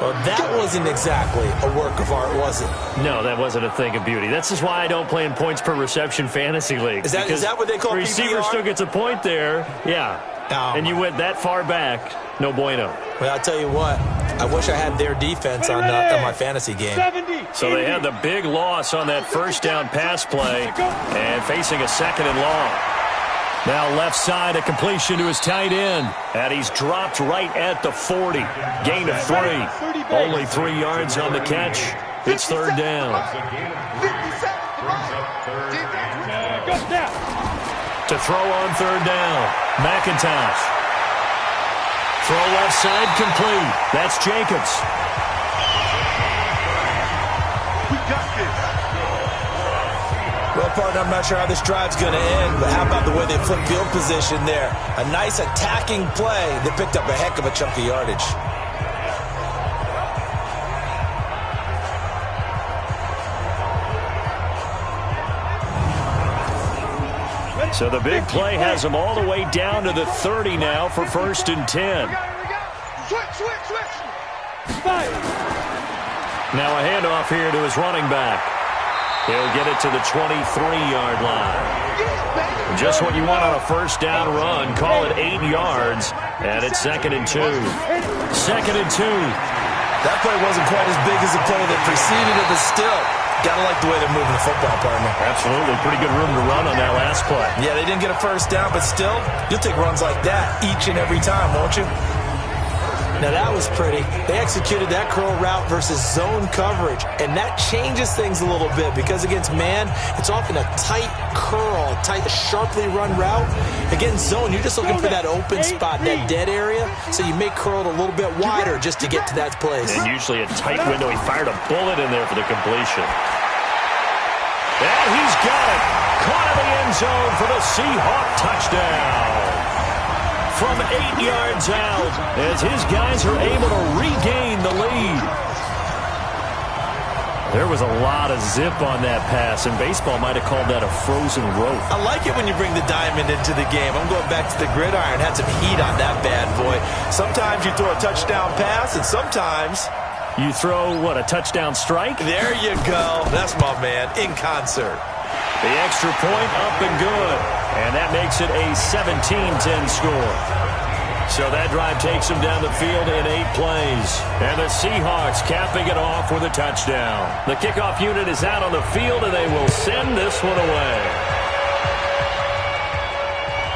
Speaker 3: Well, that wasn't exactly a work of art, was it?
Speaker 2: No, that wasn't a thing of beauty. That's just why I don't play in points per reception fantasy leagues.
Speaker 3: Is that what they call PPR?
Speaker 2: The receiver still gets a point there. Yeah.
Speaker 3: Oh,
Speaker 2: and you went that far back. No bueno.
Speaker 3: Well, I'll tell you what. I wish I had their defense on my fantasy game.
Speaker 6: 70,
Speaker 2: so they had the big loss on that first down pass play and facing a 2nd and long. Now left side, a completion to his tight end. And he's dropped right at the 40. Gain of 3. Only 3 yards on the catch. It's 3rd down. To throw on 3rd down. McIntosh. Throw left side complete. That's Jacobs.
Speaker 4: We got this.
Speaker 3: Well, partner, I'm not sure how this drive's going to end, but how about the way they flip field position there? A nice attacking play that picked up a heck of a chunk of yardage.
Speaker 2: So the big play has him all the way down to the 30 now for 1st and 10.
Speaker 4: Switch.
Speaker 2: Now a handoff here to his running back. He'll get it to the 23-yard line. Just what you want on a first down run. Call it 8 yards, and it's 2nd and 2. 2nd and 2.
Speaker 3: That play wasn't quite as big as the play that preceded it, but still. Gotta like the way they're moving the football, partner.
Speaker 2: Absolutely. Pretty good room to run on that last play.
Speaker 3: Yeah, they didn't get a first down, but still, you'll take runs like that each and every time, won't you? Now, that was pretty. They executed that curl route versus zone coverage, and that changes things a little bit because against man, it's often a tight curl, a tight, sharply run route. Against zone, you're just looking for that open spot, that dead area, so you make curl a little bit wider just to get to that place.
Speaker 2: And usually a tight window. He fired a bullet in there for the completion. And he's got it. Caught in the end zone for the Seahawk touchdown. From 8 yards out as his guys are able to regain the lead. There was a lot of zip on that pass, and baseball might have called that a frozen rope.
Speaker 3: I like it when you bring the diamond into the game. I'm going back to the gridiron. Had some heat on that bad boy. Sometimes you throw a touchdown pass, and sometimes
Speaker 2: you throw, what, a touchdown strike?
Speaker 3: There you go. That's my man, in concert.
Speaker 2: The extra point up and good. And that makes it a 17-10 score. So that drive takes them down the field in 8 plays. And the Seahawks capping it off with a touchdown. The kickoff unit is out on the field, and they will send this one away.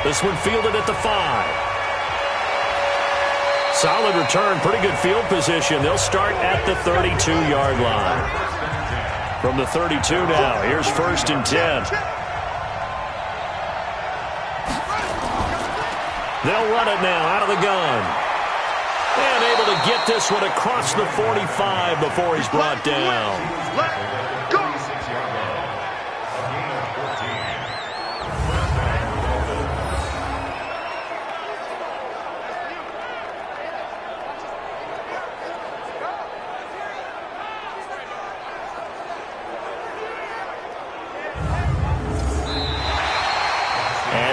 Speaker 2: This one fielded at the 5. Solid return, pretty good field position. They'll start at the 32-yard line. From the 32 now, here's 1st and 10. They'll run it now out of the gun. And able to get this one across the 45 before he's brought down.
Speaker 4: Let's go.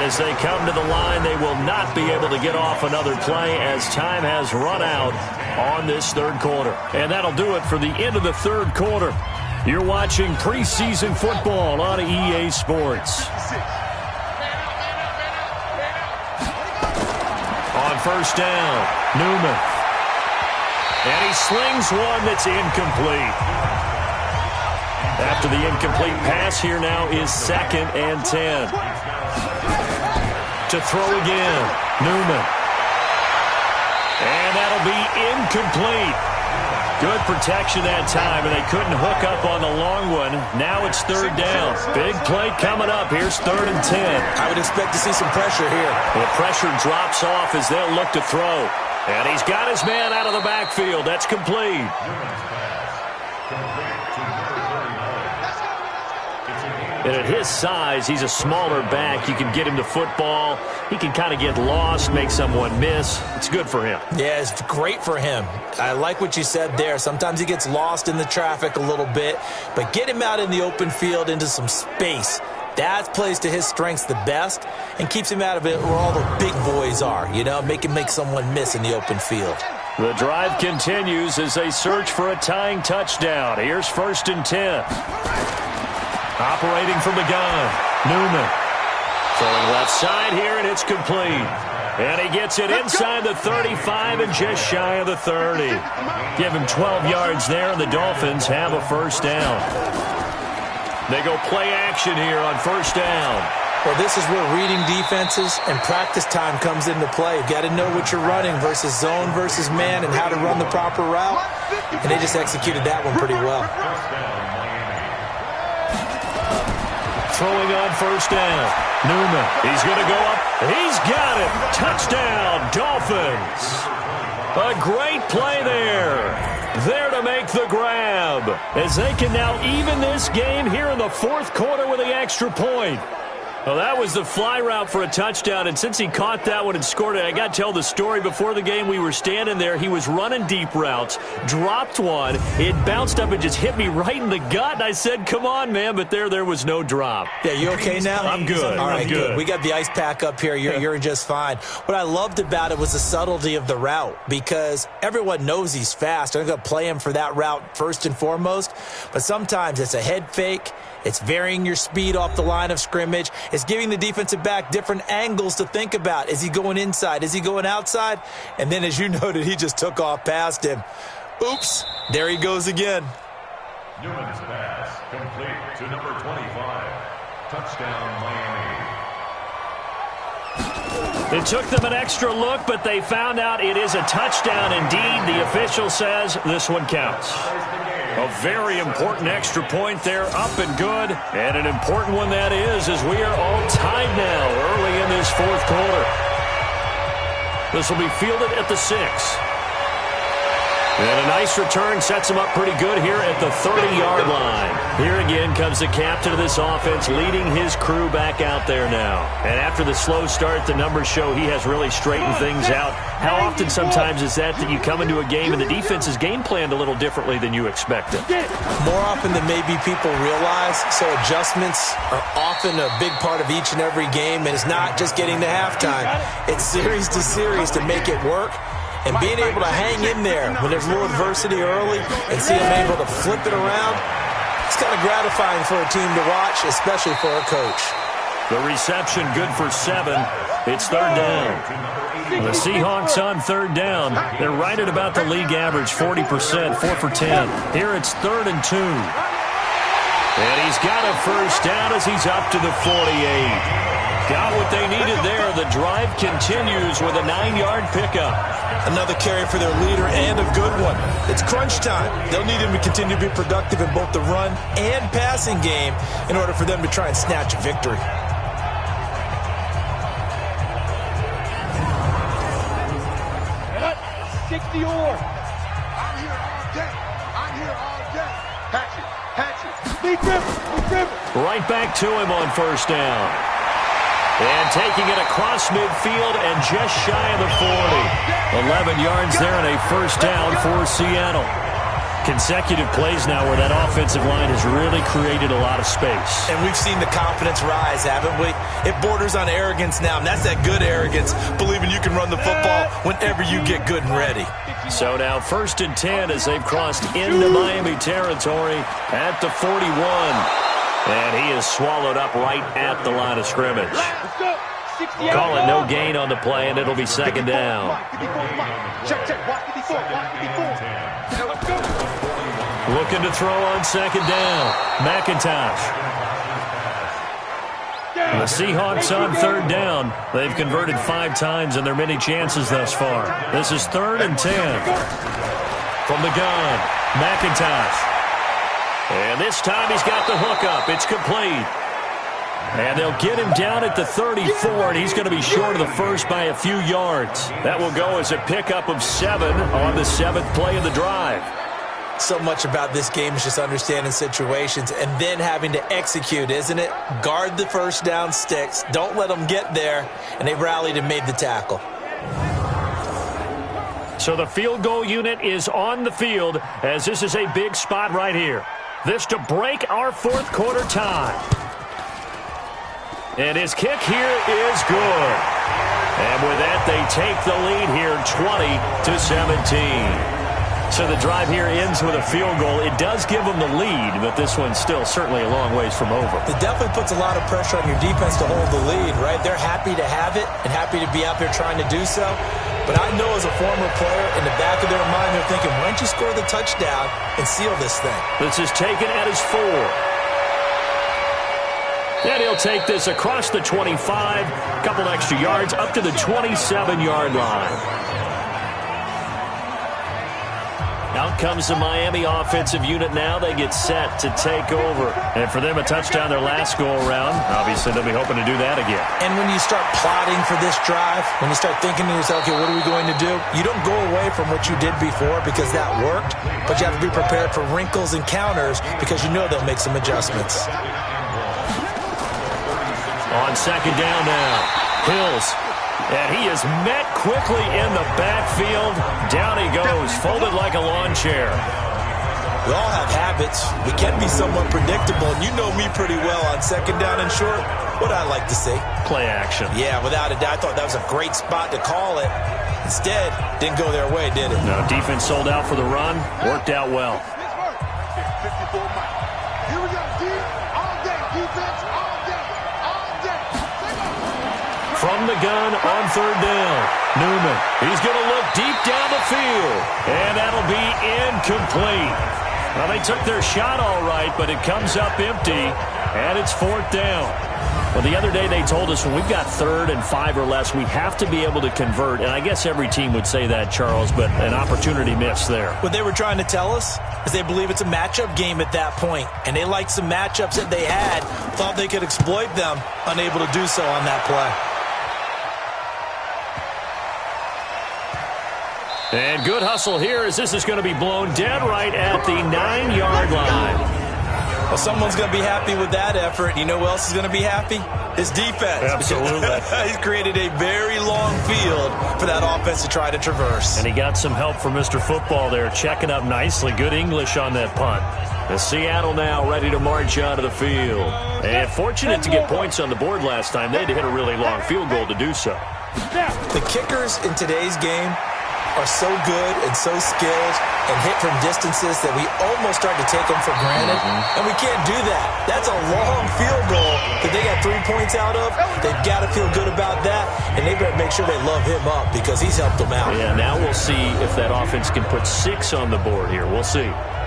Speaker 2: As they come to the line, they will not be able to get off another play as time has run out on this 3rd quarter. And that'll do it for the end of the 3rd quarter. You're watching preseason football on EA Sports. On 1st down, Newman. And he slings one that's incomplete. After the incomplete pass, here now is 2nd and 10. To throw again, Newman. And that'll be incomplete. Good protection that time, and they couldn't hook up on the long one. Now it's 3rd down. Big play coming up. Here's 3rd and 10.
Speaker 3: I would expect to see some pressure here.
Speaker 2: The pressure drops off as they'll look to throw. And he's got his man out of the backfield. That's complete. And at his size, he's a smaller back. You can get him the football. He can kind of get lost, make someone miss. It's good for him.
Speaker 3: Yeah, it's great for him. I like what you said there. Sometimes he gets lost in the traffic a little bit, but get him out in the open field into some space. That plays to his strengths the best and keeps him out of it where all the big boys are, you know, make someone miss in the open field.
Speaker 2: The drive continues as they search for a tying touchdown. Here's 1st and 10. Operating from the gun, Newman. Throwing left side here, and it's complete. And he gets it inside the 35 and just shy of the 30. Give him 12 yards there, and the Dolphins have a first down. They go play action here on first down.
Speaker 3: Well, this is where reading defenses and practice time comes into play. You've got to know what you're running versus zone versus man and how to run the proper route. And they just executed that one pretty well.
Speaker 2: Throwing on first down. Newman. He's going to go up. He's got it. Touchdown, Dolphins. A great play there. There to make the grab. As they can now even this game here in the 4th quarter with the extra point. Well, that was the fly route for a touchdown, and since he caught that one and scored it, I got to tell the story. Before the game, we were standing there. He was running deep routes, dropped one. It bounced up and just hit me right in the gut, and I said, come on, man, but there was no drop.
Speaker 3: Yeah, you okay now?
Speaker 2: I'm good.
Speaker 3: All right,
Speaker 2: I'm good.
Speaker 3: We got the ice pack up here. You're just fine. What I loved about it was the subtlety of the route because everyone knows he's fast. I'm going to play him for that route first and foremost, but sometimes it's a head fake. It's varying your speed off the line of scrimmage. It's giving the defensive back different angles to think about. Is he going inside? Is he going outside? And then, as you noted, he just took off past him. Oops, there he goes again.
Speaker 7: Newman's pass complete to number 25. Touchdown, Miami.
Speaker 2: It took them an extra look, but they found out it is a touchdown indeed. The official says this one counts. A very important extra point there, up and good. And an important one that is, as we are all tied now early in this 4th quarter. This will be fielded at the 6. And a nice return sets him up pretty good here at the 30-yard line. Here again comes the captain of this offense leading his crew back out there now. And after the slow start, the numbers show he has really straightened things out. How often sometimes is that you come into a game and the defense is game planned a little differently than you expected?
Speaker 3: More often than maybe people realize. So adjustments are often a big part of each and every game, and it's not just getting to halftime. It's series to series to make it work. And being able to hang in there when there's a little adversity early and see them able to flip it around, it's kind of gratifying for a team to watch, especially for a coach.
Speaker 2: The reception good for 7. It's 3rd down. The Seahawks on 3rd down. They're right at about the league average, 40%, 4 for 10. Here it's 3rd and 2. And he's got a first down as he's up to the 48. Got what they needed there. The drive continues with a 9-yard pickup.
Speaker 3: Another carry for their leader and a good one. It's crunch time. They'll need him to continue to be productive in both the run and passing game in order for them to try and snatch a victory.
Speaker 4: Stick the oar. I'm here all day. I'm here all day. Patch it. Patch it. Lead dribble.
Speaker 2: Right back to him on first down. And taking it across midfield and just shy of the 40. 11 yards there and a first down for Seattle. Consecutive plays now where that offensive line has really created a lot of space.
Speaker 3: And we've seen the confidence rise, haven't we? It borders on arrogance now, and that's that good arrogance, believing you can run the football whenever you get good and ready.
Speaker 2: So now 1st and 10 as they've crossed into Miami territory at the 41. And he is swallowed up right at the line of scrimmage. Call it no gain on the play, and it'll be 2nd down. Looking to throw on 2nd down. McIntosh. The Seahawks on 3rd down. They've converted 5 times in their many chances thus far. This is 3rd and 10. From the gun, McIntosh. And this time he's got the hook up. It's complete. And they'll get him down at the 34, and he's going to be short of the first by a few yards. That will go as a pickup of 7 on the 7th play of the drive.
Speaker 3: So much about this game is just understanding situations and then having to execute, isn't it? Guard the first down sticks. Don't let them get there. And they rallied and made the tackle.
Speaker 2: So the field goal unit is on the field as this is a big spot right here. This to break our fourth quarter tie. And his kick here is good. And with that, they take the lead here 20-17. So the drive here ends with a field goal. It does give them the lead, but this one's still certainly a long ways from over.
Speaker 3: It definitely puts a lot of pressure on your defense to hold the lead, right? They're happy to have it and happy to be out there trying to do so. But I know as a former player, in the back of their mind, they're thinking, why don't you score the touchdown and seal this thing?
Speaker 2: This is taken at his 4. And he'll take this across the 25, a couple extra yards, up to the 27-yard line. Out comes the Miami offensive unit now. They get set to take over. And for them, a touchdown their last go-around. Obviously, they'll be hoping to do that again.
Speaker 3: And when you start plotting for this drive, when you start thinking to yourself, okay, what are we going to do? You don't go away from what you did before because that worked, but you have to be prepared for wrinkles and counters because you know they'll make some adjustments.
Speaker 2: On second down now, Hills. And he is met quickly in the backfield. Down he goes, folded like a lawn chair.
Speaker 3: We all have habits. We can be somewhat predictable, and you know me pretty well on second down and short. What I like to see.
Speaker 2: Play action.
Speaker 3: Yeah, without a doubt. I thought that was a great spot to call it. Instead, didn't go their way, did it?
Speaker 2: No, defense sold out for the run. Worked out well.
Speaker 4: Here we go, D. All day, defense, all day, all day.
Speaker 2: From the gun on third down. Newman, he's going to look deep down the field. And that'll be incomplete. Well, they took their shot all right, but it comes up empty. And it's fourth down. Well, the other day they told us when we've got 3rd and 5 or less, we have to be able to convert. And I guess every team would say that, Charles, but an opportunity missed there.
Speaker 3: What they were trying to tell us is they believe it's a matchup game at that point. And they liked some matchups that they had, thought they could exploit them, unable to do so on that play.
Speaker 2: And good hustle here as this is going to be blown dead right at the 9-yard line.
Speaker 3: Well, someone's going to be happy with that effort. You know who else is going to be happy? His defense.
Speaker 2: Absolutely.
Speaker 3: He's created a very long field for that offense to try to traverse.
Speaker 2: And he got some help from Mr. Football there, checking up nicely. Good English on that punt. The Seattle now ready to march out of the field. And fortunate to get points on the board last time. They had to hit a really long field goal to do so.
Speaker 3: The kickers in today's game are so good and so skilled and hit from distances that we almost start to take them for granted. And we can't do that. That's a long field goal that they got 3 points out of. They've got to feel good about that, and they better make sure they love him up because he's helped them out.
Speaker 2: Yeah, now we'll see if that offense can put 6 on the board here. We'll see.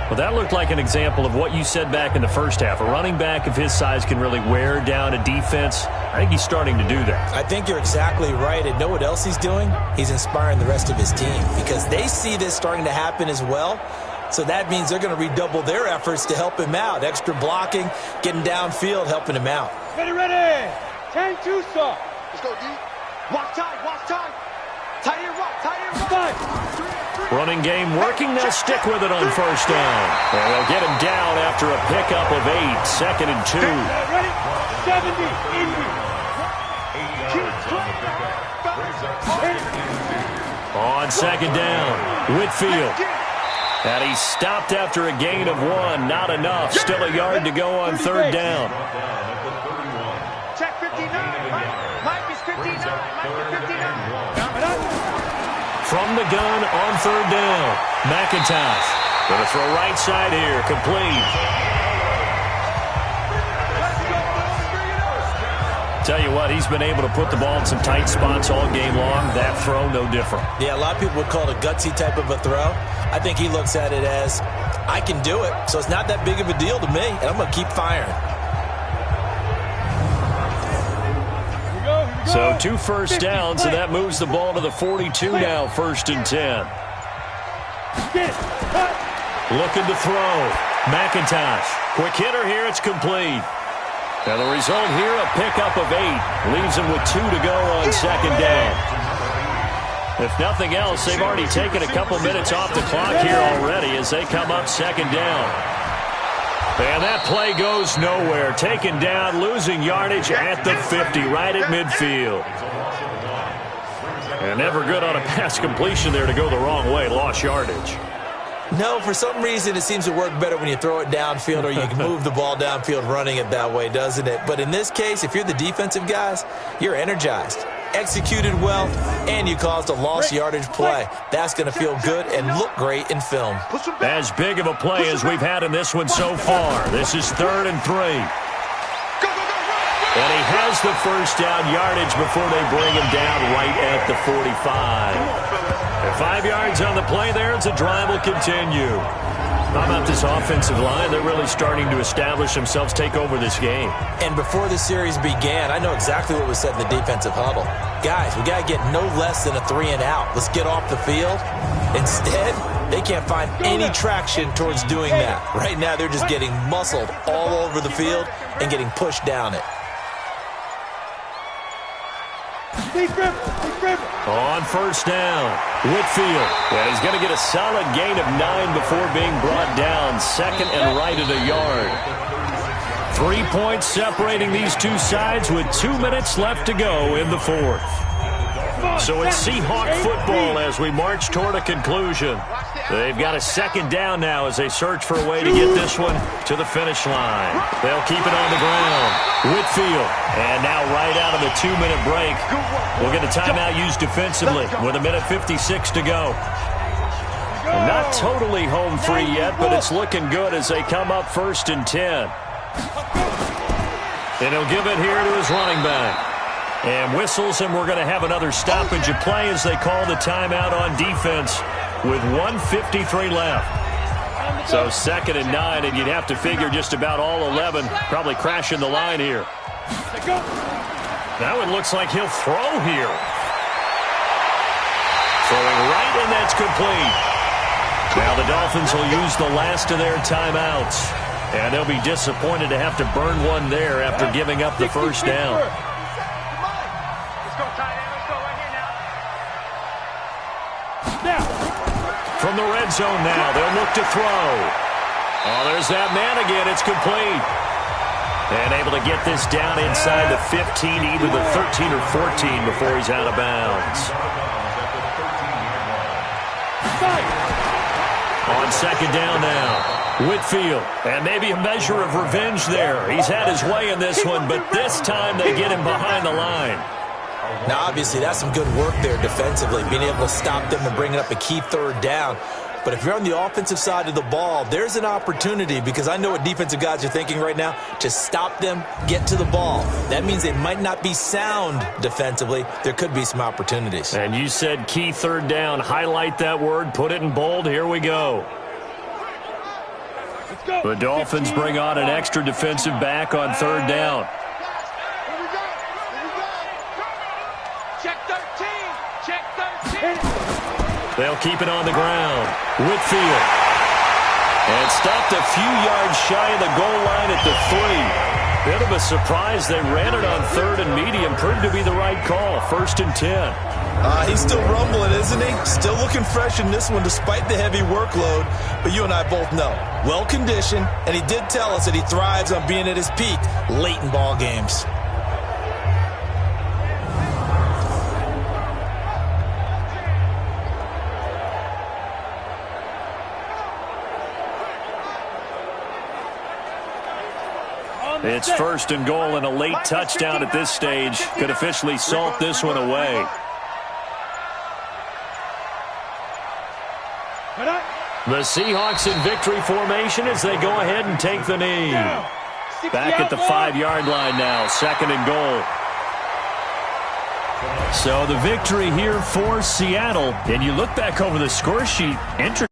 Speaker 2: Well, that looked like an example of what you said back in the first half. A running back of his size can really wear down a defense. I think he's starting to do that.
Speaker 3: I think you're exactly right. And know what else he's doing? He's inspiring the rest of his team because they see this starting to happen as well. So that means they're going to redouble their efforts to help him out. Extra blocking, getting downfield, helping him out.
Speaker 4: Ready, ready. 10-2, sir. Let's go, D. Watch time, watch time. Tight end rock, tight end rock.
Speaker 2: Running game working. They'll stick with it on first down. And they'll get him down after a pickup of 8. 2nd and 2.
Speaker 4: Ready? 70, Indy.
Speaker 2: On second down, Whitfield. And he stopped after a gain of 1. Not enough. Still a yard to go on third down.
Speaker 4: Check 59. Mike is 59. Mike is 59.
Speaker 2: From the gun on third down, McIntosh. Going to throw right side here, complete. Tell you what, he's been able to put the ball in some tight spots all game long. That throw, no different.
Speaker 3: Yeah, a lot of people would call it a gutsy type of a throw. I think he looks at it as, I can do it, so it's not that big of a deal to me, and I'm going to keep firing.
Speaker 2: So 2 first downs, and that moves the ball to the 42 now, 1st and 10. Looking to throw. McIntosh. Quick hitter here, it's complete. Now the result here, a pickup of 8. Leaves him with 2 to go on second down. If nothing else, they've already taken a couple minutes off the clock here already as they come up second down. And that play goes nowhere. Taken down, losing yardage at the 50, right at midfield. And never good on a pass completion there to go the wrong way. Lost yardage.
Speaker 3: No, for some reason it seems to work better when you throw it downfield or you can move the ball downfield running it that way, doesn't it? But in this case, if you're the defensive guys, you're energized, executed well, and you caused a lost yardage play. That's going to feel good and look great in film.
Speaker 2: As big of a play as we've had in this one so far. This is 3rd and 3. And he has the first down yardage before they bring him down right at the 45. And 5 yards on the play there as the drive will continue. How about this offensive line? They're really starting to establish themselves, take over this game.
Speaker 3: And before the series began, I know exactly what was said in the defensive huddle. Guys, we got to get no less than a 3-and-out. Let's get off the field. Instead, they can't find any traction towards doing that. Right now, they're just getting muscled all over the field and getting pushed down it.
Speaker 2: On first down, Whitfield. And he's going to get a solid gain of 9 before being brought down. 2nd and right at a yard. 3 points separating these two sides with 2 minutes left to go in the 4th. So it's Seahawk football as we march toward a conclusion. They've got a 2nd down now as they search for a way to get this one to the finish line. They'll keep it on the ground. Whitfield. And now right out of the 2-minute break, we'll get a timeout used defensively with 1:56 to go. Not totally home free yet, but it's looking good as they come up 1st and 10. And he'll give it here to his running back. And whistles, and we're going to have another stoppage of play as they call the timeout on defense with 1:53 left. So 2nd and 9, and you'd have to figure just about all 11 probably crashing the line here. Now it looks like he'll throw here. Throwing right, and that's complete. Now the Dolphins will use the last of their timeouts. And they'll be disappointed to have to burn one there after giving up the first down. From the red zone now, they'll look to throw. Oh, there's that man again. It's complete. And able to get this down inside the 15, either the 13 or 14 before he's out of bounds. On 2nd down now, Whitfield. And maybe a measure of revenge there. He's had his way in this one, but this time they get him behind the line.
Speaker 3: Now, obviously, that's some good work there defensively, being able to stop them and bringing up a key 3rd down. But if you're on the offensive side of the ball, there's an opportunity, because I know what defensive guys are thinking right now, to stop them, get to the ball. That means they might not be sound defensively. There could be some opportunities.
Speaker 2: And you said key 3rd down. Highlight that word. Put it in bold. Here we go. The Dolphins bring on an extra defensive back on 3rd down. They'll keep it on the ground. Whitfield. And stopped a few yards shy of the goal line at the 3. Bit of a surprise. They ran it on 3rd and medium. Proved to be the right call. 1st and 10.
Speaker 3: He's still rumbling, isn't he? Still looking fresh in this one despite the heavy workload. But you and I both know, well-conditioned, and he did tell us that he thrives on being at his peak late in ball games.
Speaker 2: It's 1st and goal, and a late touchdown at this stage could officially salt this one away. The Seahawks in victory formation as they go ahead and take the knee. Back at the 5-yard line now, 2nd and goal. So the victory here for Seattle. And you look back over the score sheet, interesting.